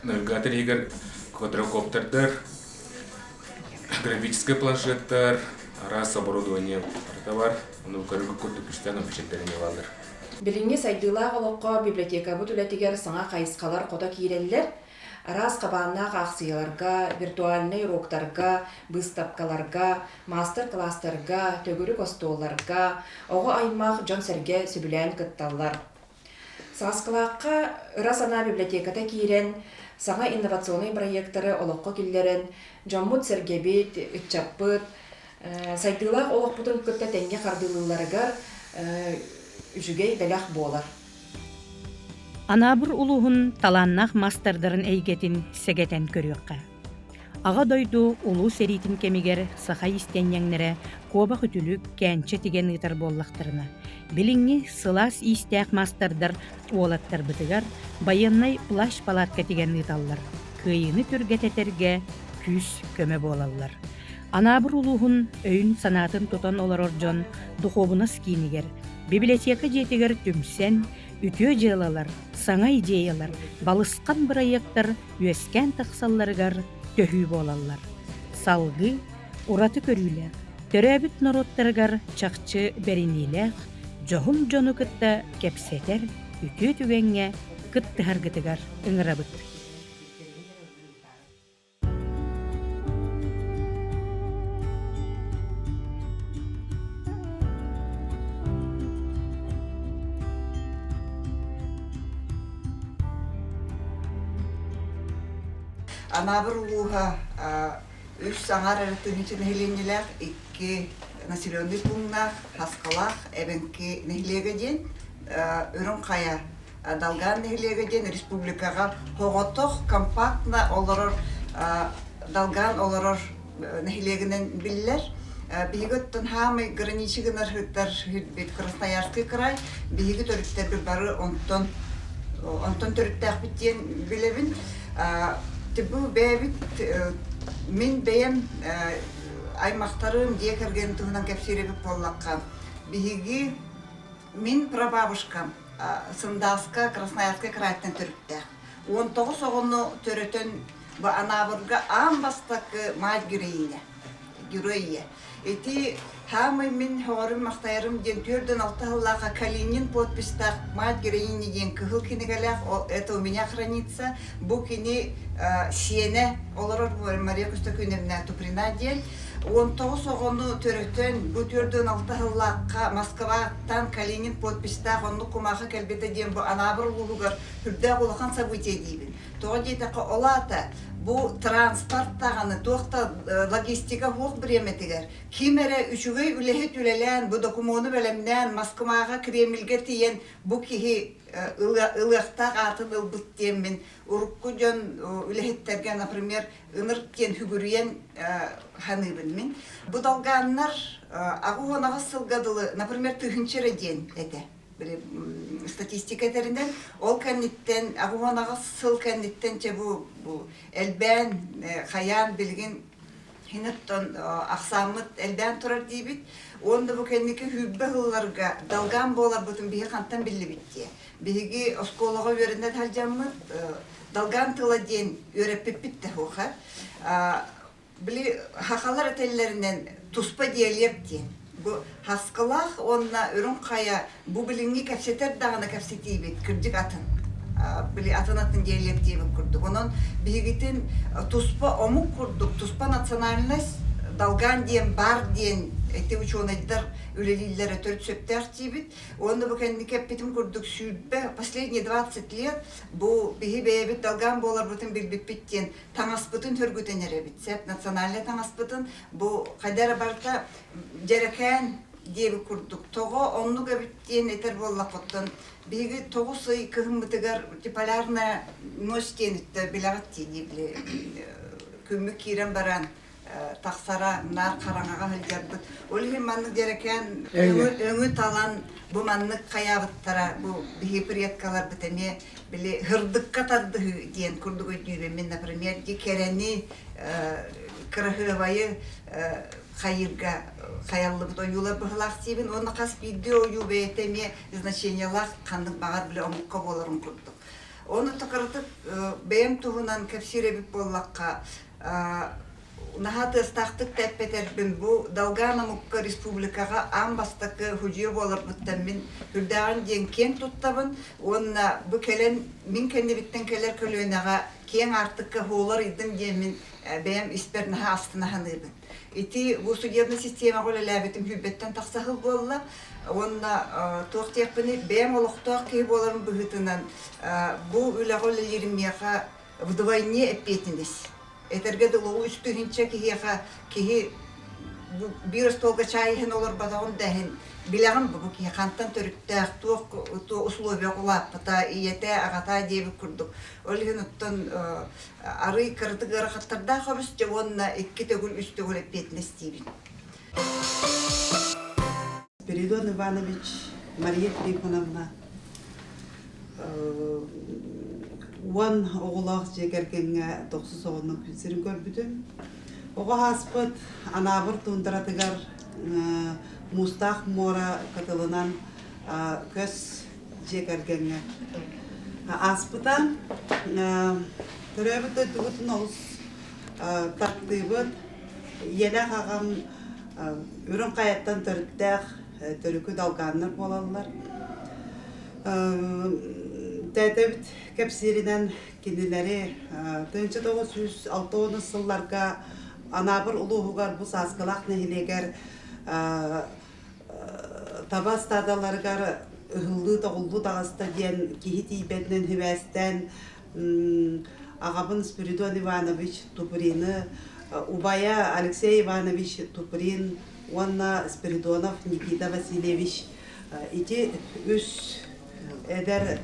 навигатор игр квадрокоптердер, графический планшеттер, арас оборудование бар. Ону көргө көрдүк үчтөн объекттерине балдар. Билинги сайдыла голокко библиотека бу түлетигер саңа кайыскалар кото кииреллер, арас кабаанна аксыяларга, виртуальный уроктарга, выставкаларга, мастер-класстарга, төгүрүк остолларга, ого аймак жон серге сүбүлән кытталлар. Саскалакка ырасана библиотеката киирен саңа инновационный проекттары олокко киллерен, жоммут сергебит, ытчаппыт, сайдыла олокпутун кытта тенге кардылыларыгар үжүгей белях болар. Анабыр улуһун таланнах мастардарын эйгетин сегетен көрүөкка. Ага дойду улуу серитин кемигер саха истеньяңнере коба хүтүлүк кәнче тиген ытар боллактарына. Билиңи сылас истәк мастардар уолаттар бытыгар байыннай плащ палатка тиген ыталлар. Кыйыны түргететерге күс көмө болаллар. Анабыр улуһун өйүн санатын тотон олар оржон духовунас кийинигер. Библиотека жетигер түмсен, үтө жылалар, саңа идеялар, балысқан проекттар үескен тақсалларыгар төхүй болалар. Салгы, ураты көрүлер, төрөбүт народтарыгар чакчы беринилер, жохун жону кытта кепсетер, үтө түгенге кыттыхаргытыгар ыңырабыт. Анабыр улуға үш саңар әріттігінші нәхиленелер, 2 населенный пунктна, Хаскалах, әбенкі нәхилеге ден, үрін қая далган нәхилеге ден, республикаға хоғотық компактна оларыр далган оларыр нәхилегінен білілер. Бейгіттін хамы граничігінер хүттер хүтбет Красноярский край, бейгі төріттер бір бары онтон төріттәқ біттен білебін. Бұл бәйбіт мен бәйім аймақтарым декерген тұғынан кәпсеребіп боллаққан. Бейгі мен прабабышқам Сындаска, Красноярский крайттен түріпті. 19 оғыны түретін бұл анабырға амбастақы мать героия. Эти хамы мен хорым мақтайырым ден түрден 6 жыллаға Калинин подпистақ мать героини ден кығыл кенегалях, это у меня хранится. Бұл кене сене олар Мария Кустакүневна Туприна ден. 19 оғыны түретін бұл түрден 6 жыллаға Москваттан Калинин подпистақ оны құмақы кәлбеті ден бұл анабыр ұлығыр үрді қолыған события дейбін. Тоғы дейтіқі олата bu transporttağını, toqta logistika hoq biremetігер. Kimere üçügey ülehet ülelen, bu dokumonu bölemden, Moskvaga Kreml'ge tiyen, bu kihi ılığta qatın ılbıt demin, urukku jön ülehetterge, например, ınırken hügürüyen hanıbın min. Bu dalganlar, ağı onağı sılgadılı, например, tühünçere den ete. статистика теринен ол кәнниттен агуанага сыл кәнниттен че бу элбен хаян билген хинеттон аксамыт элбен турар дибит онда бу кәннике хүббе хылларга далган болар бутун бихи кантан билли битти биги осколого веренде халжаммыт далган тыла ден өреппит битте хоха били хакалар теллеринен туспа диалектен бу хаскалах онна үрүн кая бу билинги кепсетер дагына кепсетибит кырдык атын били атанатын диалектиби курдук онон бигитин туспа омук курдук туспа национальность далган диен бар диен эти ученыйдар үлелилер төрт сөптер тибит онда бу кеннике битим курдук сүйбе последние 20 лет бу биги бебит далган болар бутун билбиттен таңаспытын төргүтенере битсеп национальный таңаспытын бу кайдара барта жерекен диеби курдук того оннуга биттен этер боллакоттон биги тогусый кыгымытыгар полярная ночь тенитте билагатти дибли күмүк кирен баран тақсара нар қараңаға хылжарбыт. Олхи манны жерекен өңі талан бу манны қаябыттара бу бихиприеткалар бітеме біле хырдыққа тарды дейін күрдік өтнүйбе. Мен, например, керені кырахывайы қайырға қаялы бұт ойулар бұғылақ сейбін. Оны қас биді ойубе етеме значениялақ қандық бағар біле омыққа боларын күрдік. Оны тұқырытып бәйім туғынан кәпсиребіп боллаққа Нахаты стақтық тәппетербін бұ Далгана Мукка республикаға амбастақы хүжие болар бұттамын үрдағын ден кен тұттабын. Онына бұ кәлен, мен кәнде біттен кәлер көлуінаға кен артыққа холар идім демін бәйім испернаға астынағын ебін. Ити бұ судебный система қолы ләбетім хүббеттен тақсақыл болла. Онына тоқтияқпыны бәйім олықтақ кей боларын бұғытынан бұ үлі қолы ерімеға вдвойне әппетіндес. Этерге дылу үстүгінче кихи бир столга чайын олар бадағын дәхін білағын бұғы кихи қанттан төріктәқ туық условия құлап бұта иете ағата дейбі күрдік. Олығын ұттын ары кірдік ұрақаттарда қабыс же онына екі төгіл үстігіл әппетіне стейбін. Спиридон Иванович, Мария Трифоновна, Уан оғылақ жекергенге 90-90 күнсерін көрбүдім. Оға хаспыт анабыр туындаратыгар Мустах Мора катылынан көз жекергенге. Аспытан түрөбіті дүгітін оғыз тақтыбыт елі қағам үрін қаяттан түріктәқ түрікі далғанлар болалар. Тәтәбіт кәпсерінен кенелері 1960 сылларға анабыр ұлығығар бұс азғылақ нәхілегер таба стадаларғар ұғылды тағылды тағаста ден кейі тейбетінен хүбәстен ағабын Спиридон Иванович Туприны, Убая Алексей Иванович Туприн, онна Спиридонов Никита Васильевич. Ити үш әдер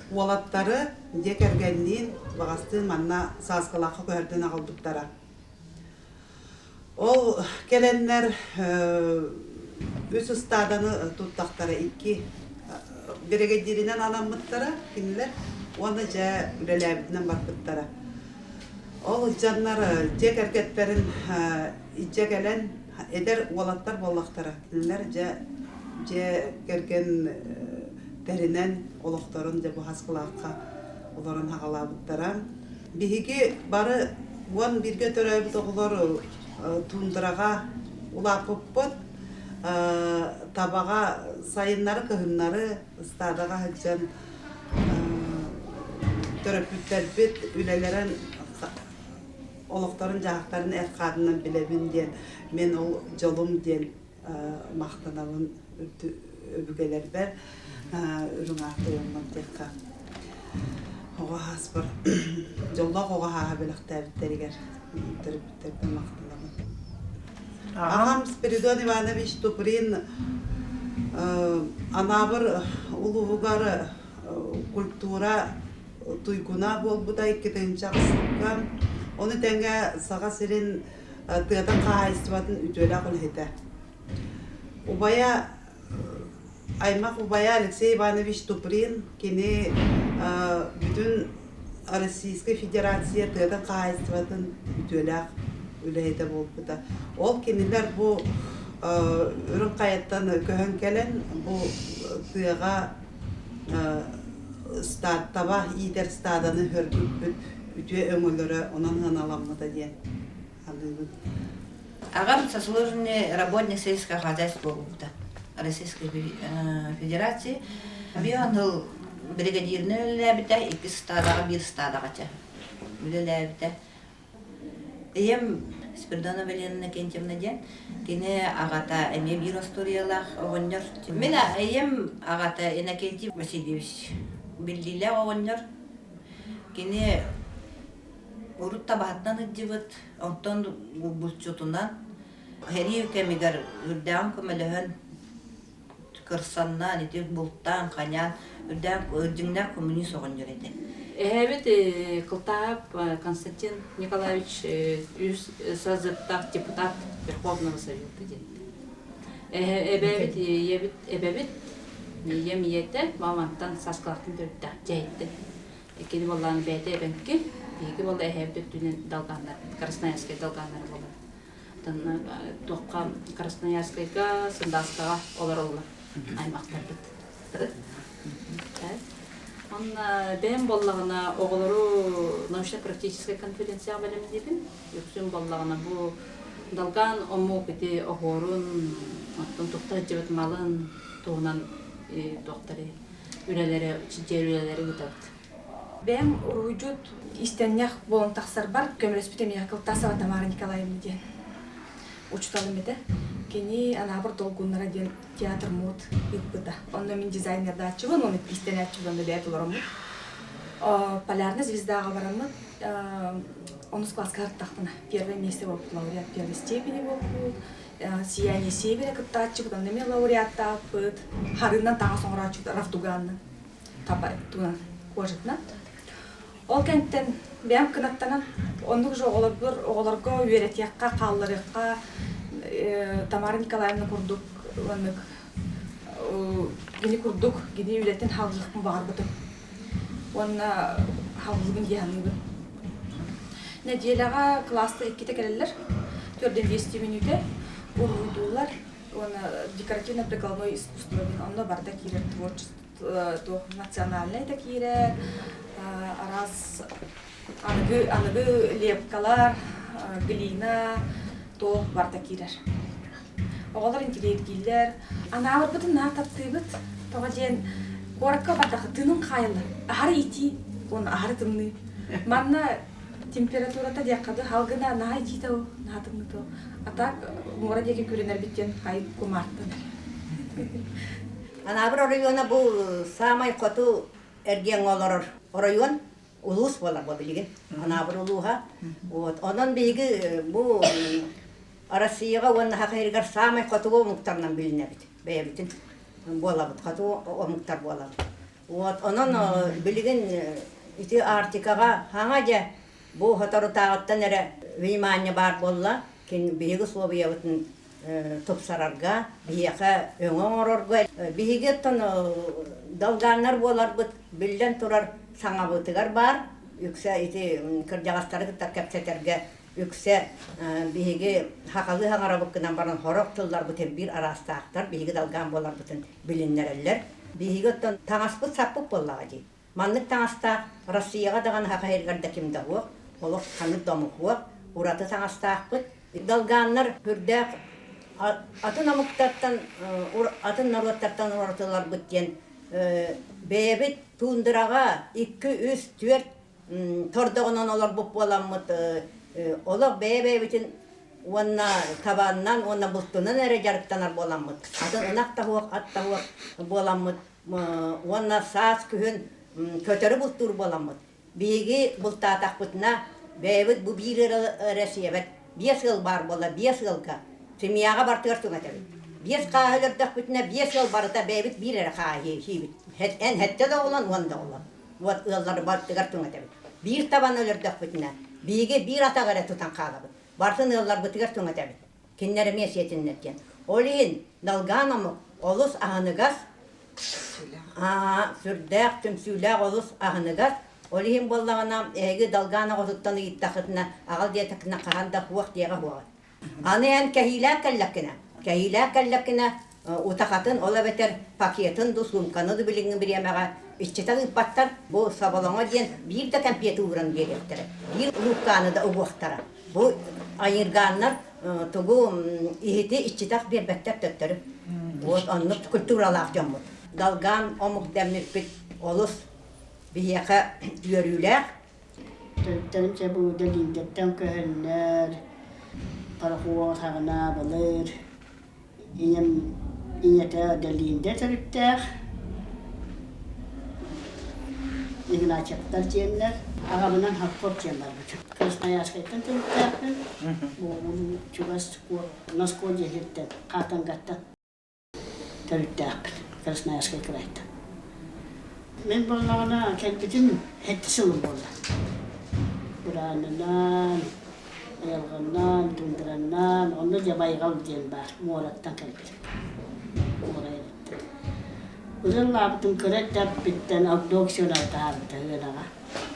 уалаттары декергеннен бағастын манна сазғылақы көрден ағылдықтара. Ол келенлер өз ұстаданы тұттақтары екі берегедерінен аламыттары кенелер, оны жа үлеләбітінен барқыттары. Ол жанлар жек әркеттерін жекелен әдер уалаттар болақтары кенелер жа керген дәрінен олықтарын жа бұхас қылаққа оларын хағалабыттара. Бігіге бары уан бірге төрәбіт оғылар туындыраға ұлапып бұд, табаға сайынлары кығынлары ұстадаға хәджан төрәпіттер біт үлелерін олықтарын жағақтарын әрқадынан білебін ден, мен ол жолым ден мақтанабын өбігелер бәр үрің ақты олман текқа. Оға аспыр, жоллақ оға аға біліқті әбіттерігер түріптерді мақтанабын. Ағам Спиридон Иванович Туприн анабыр ұлығығары культура туйгуна болбуда 2-шақсыққа. Оны тәңге саға сирен тыятын қағайыстыбатын үтөлі ақыл хеті. Убая Аймак Убая Алексей Иванович Туприн кини бүтүн Российской Федерация тыгын кайыстыбатын бүтөлөк үлейде болбута. Ол кинилер бу үрүн каяттан көһөн келен бу тыга статтаба идер стаданы хөргүп бүтө өңөлөрө онан ханаламмыда диен. Агам сослужный работник сельского хозяйства Российской Федерации. Бионыл бригадирный ләбите, iki стадаға, bir стадаға ча. Үлі ләбите. Ем Спирдона Валерина Кентьевна ден, кені ағата әме бір историялақ оғынныр. Мен ем ағата Иннокентий Васильевич білдейлі оғынныр. Кені ұрут табағаттан үддебіт, онтан бұлчутынан. Хәри өкемегер үрдән көмеліғін кырсаннан, ете бұлттан, қанян, үрдән үрдіңнәр коммунист оғынныр еді. Эбит Кылтаев Константин Николаевич созыптак депутат Верховного Совета. Эбит емиете мамантан саскалактын төрттө жайты. Экени болланы бәйте бенки, биги болла эбит түнен далгандар, Красноярский далгандар болду. Тан токка Красноярскайга, Сындаскага олар аймактарды. Он бен боллагына оголору научно-практическая конференция белем дибин. Юксун боллагына бу далган омукити огорун, аттан токтар жебет малын туунан доктори үлелери, чижер үлелери үтөт. Бен уруйжут истеннях болон таксар бар, көмөрөспүтем Якылтасова Тамара Николаевна ден. Учталым ете. Кени анабыр долгуннара ден театр мод иппыта. Онно мен дизайнер да ачыбын, оны истен ачыбын да бәйт олорамын. Полярный звездага барамын. 10 класска артактына. Первое место болуп, лауреат первой степени болуп. Сияние севера кытта ачыбыт, онно мен лауреат таппыт. Харынан таңа соңра ачыбыт, Рафтуганны. Тапай, туна кожытна. Ол кенттен бәм кынаттанан, ондук жо оголорго үйрөтякка, каллырыкка, Тамара Николаевна курдук, гини курдук, гини үлеттен халгылыкпын бағар бұтым. Онна халгылығын дияныйбын. Неделяға класста 2 келелер, 4-5 минуте уруйдуулар, декоративно-прикладное искусство, онна барда кирер творчество, национальное да кирер, араз аныгы лепкалар, глина, то барда кирер. Оғалар интерет кейлер, анағыр бұтын на таптыбыт, тоға ден қоракка бардақы тының қайылы, ағары ити, оны ағары тымны. Манна температурата дияқады, халғына на ити тау, на тымны тау. Атак мора деге көрінер біттен қайып көмарттын. Анағыр района бұл самай қоту әрген олар район, улус болар бұл білген. Анағыр улуға. Онын бейгі бұл Россияға оны хақайырғар самай қотуға мұқтарынан біліне біт. Бәйбітін бола бұд, қотуға мұқтар бола бұд. Онын білген үті Артикаға хаңа де бұл қотару тағыттан әрі внимание бар болла. Кен бейгі словия бұтын топсарарға, бейеқа өңің орорға. Бейге тұн далғанлар болар бұд, білден тұрар саңа бұтығар бар. Үксе кірдіғастары күттар кәпсетерге үксе бейге хақалы хаңара бұққынан баран хорақ тылдар бұтын бір арастақтар, бейге далған болар бұтын біліннер әлілер. Бейге тұн таңаспыт саппық болаға дей. Манлық таңастақ Россияға даған хақайырғарда кемді оқ, олық қаңыр домық оқ, ұраты таңастақ бұт. Далғанлар бүрдәқ атын амықтаттан, атын наруаттаттан ұратылар бұттен бәйбіт туындыраға 2-3-4 тордығынан олар бұп боламыд. Олар бәйбітін онна табаннан, онна бұлттынан әрі жарықтанар боламыд. Атын ұнақ тауық, ат тауық боламыд. Онна саас күхін көтері бұлттур боламыд. Бейгі бұлттатақ бұтына бәйбіт бұ бір әрәсиебет. 5 yıl бар бола, 5 yılға. Семьяға бар тұрсың әтәбі. 5 қағылырдақ бүтіне 5 yıl барыта бәйбіт бір әрі қағы хейбіт. Ән әтті да олан, онда олан. Вот ыллары бар тұрсың әтәбі. Bir taban өлірдақ бүтіне. Бейге bir атақ әрі тұтан қағы бұт. Бартын ыллар бұтығыр тұрсың әтәбі. Кеннері месетіннен. Олейін далғанымы олыс ағынығас Сүрдәк түмсүләк олус ағыныгар. Олихим боллағына әгі далғаны ғозыттаны иттақытына ағал диетакына қағанда хуақ диеға хуағы. Аны ән кәхиләк кәлләккіна утақатын ола бәтер пакетін ду сумканы ду біліңін біремеға ішчетағы иппаттар бұл сабалаңа дейін бір де кәмпеті ұрын беректірі. Bir лукканы да ұғуақтара. Бұл айырғанлар тұғу ихеті ішчетақ бербәттер төттірі. Онны культуралақ жамбыл. Далған омық дәмірпіт олыс бияқа үйерілер. Төрттерімше бұл дәліндеттен көхінлер, парахуа сағына балыр, инете дәлінде түріптер, егін ачаттар жиенлер, ағамынан хаққор жиен бар бұчы. Красная яшқайттан түріптерпін, бұл чугас наско жехеттен, қатан-қаттан түріптерпін, Красная яшқай кірайттан. Мен болмағына кәлбетін хетті сылым болды. Бұранынан, ayalğından, tundrandan, onu jabaygal diyen var, muğrattan kəlbeten. Uzun labıtın kırık da bitten abdoksiyonel tahabıta hınağa.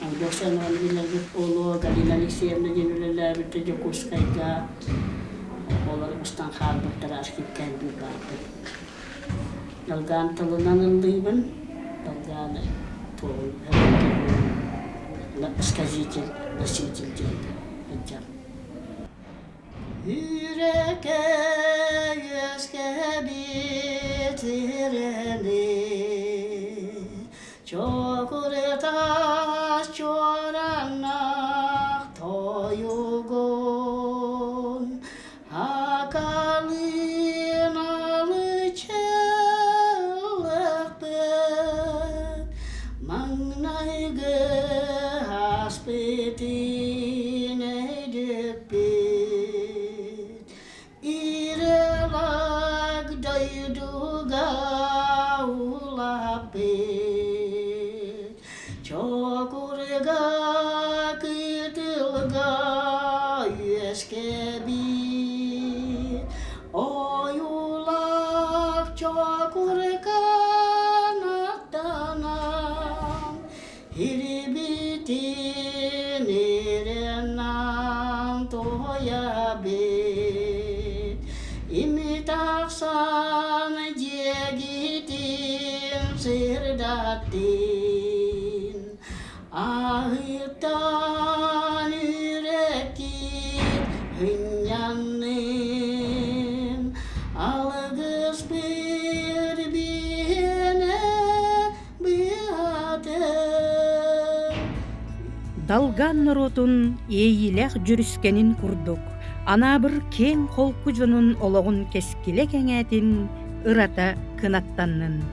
Abdoksiyonel binerlik olu, galinalik siyemde jenüleler bitti jokuskayga. Oları ustan xarbıktır askip kəlbi bardı. Dalgan tılınan ıldıyımın, dalganı toğul, ıskazicil, ısıcil jeldi. Yüreğe yüzge bitireni çok urtaş çoranak toyugun hakalın alıçılıktır mangnaygı haspetin edip Çokurga kıtılga yüskebit oyulak çokurga naktanam hiribitin irenan toyabit imitaksan jegitin sirdatin ahirtan yürekit hünyannin algız bir bihine bihatem. Далган норотун эйилэх жүрүскенин курдук. Ана бір кең холку жонун ологун кескиле кеңетин ырата кынаттаннын.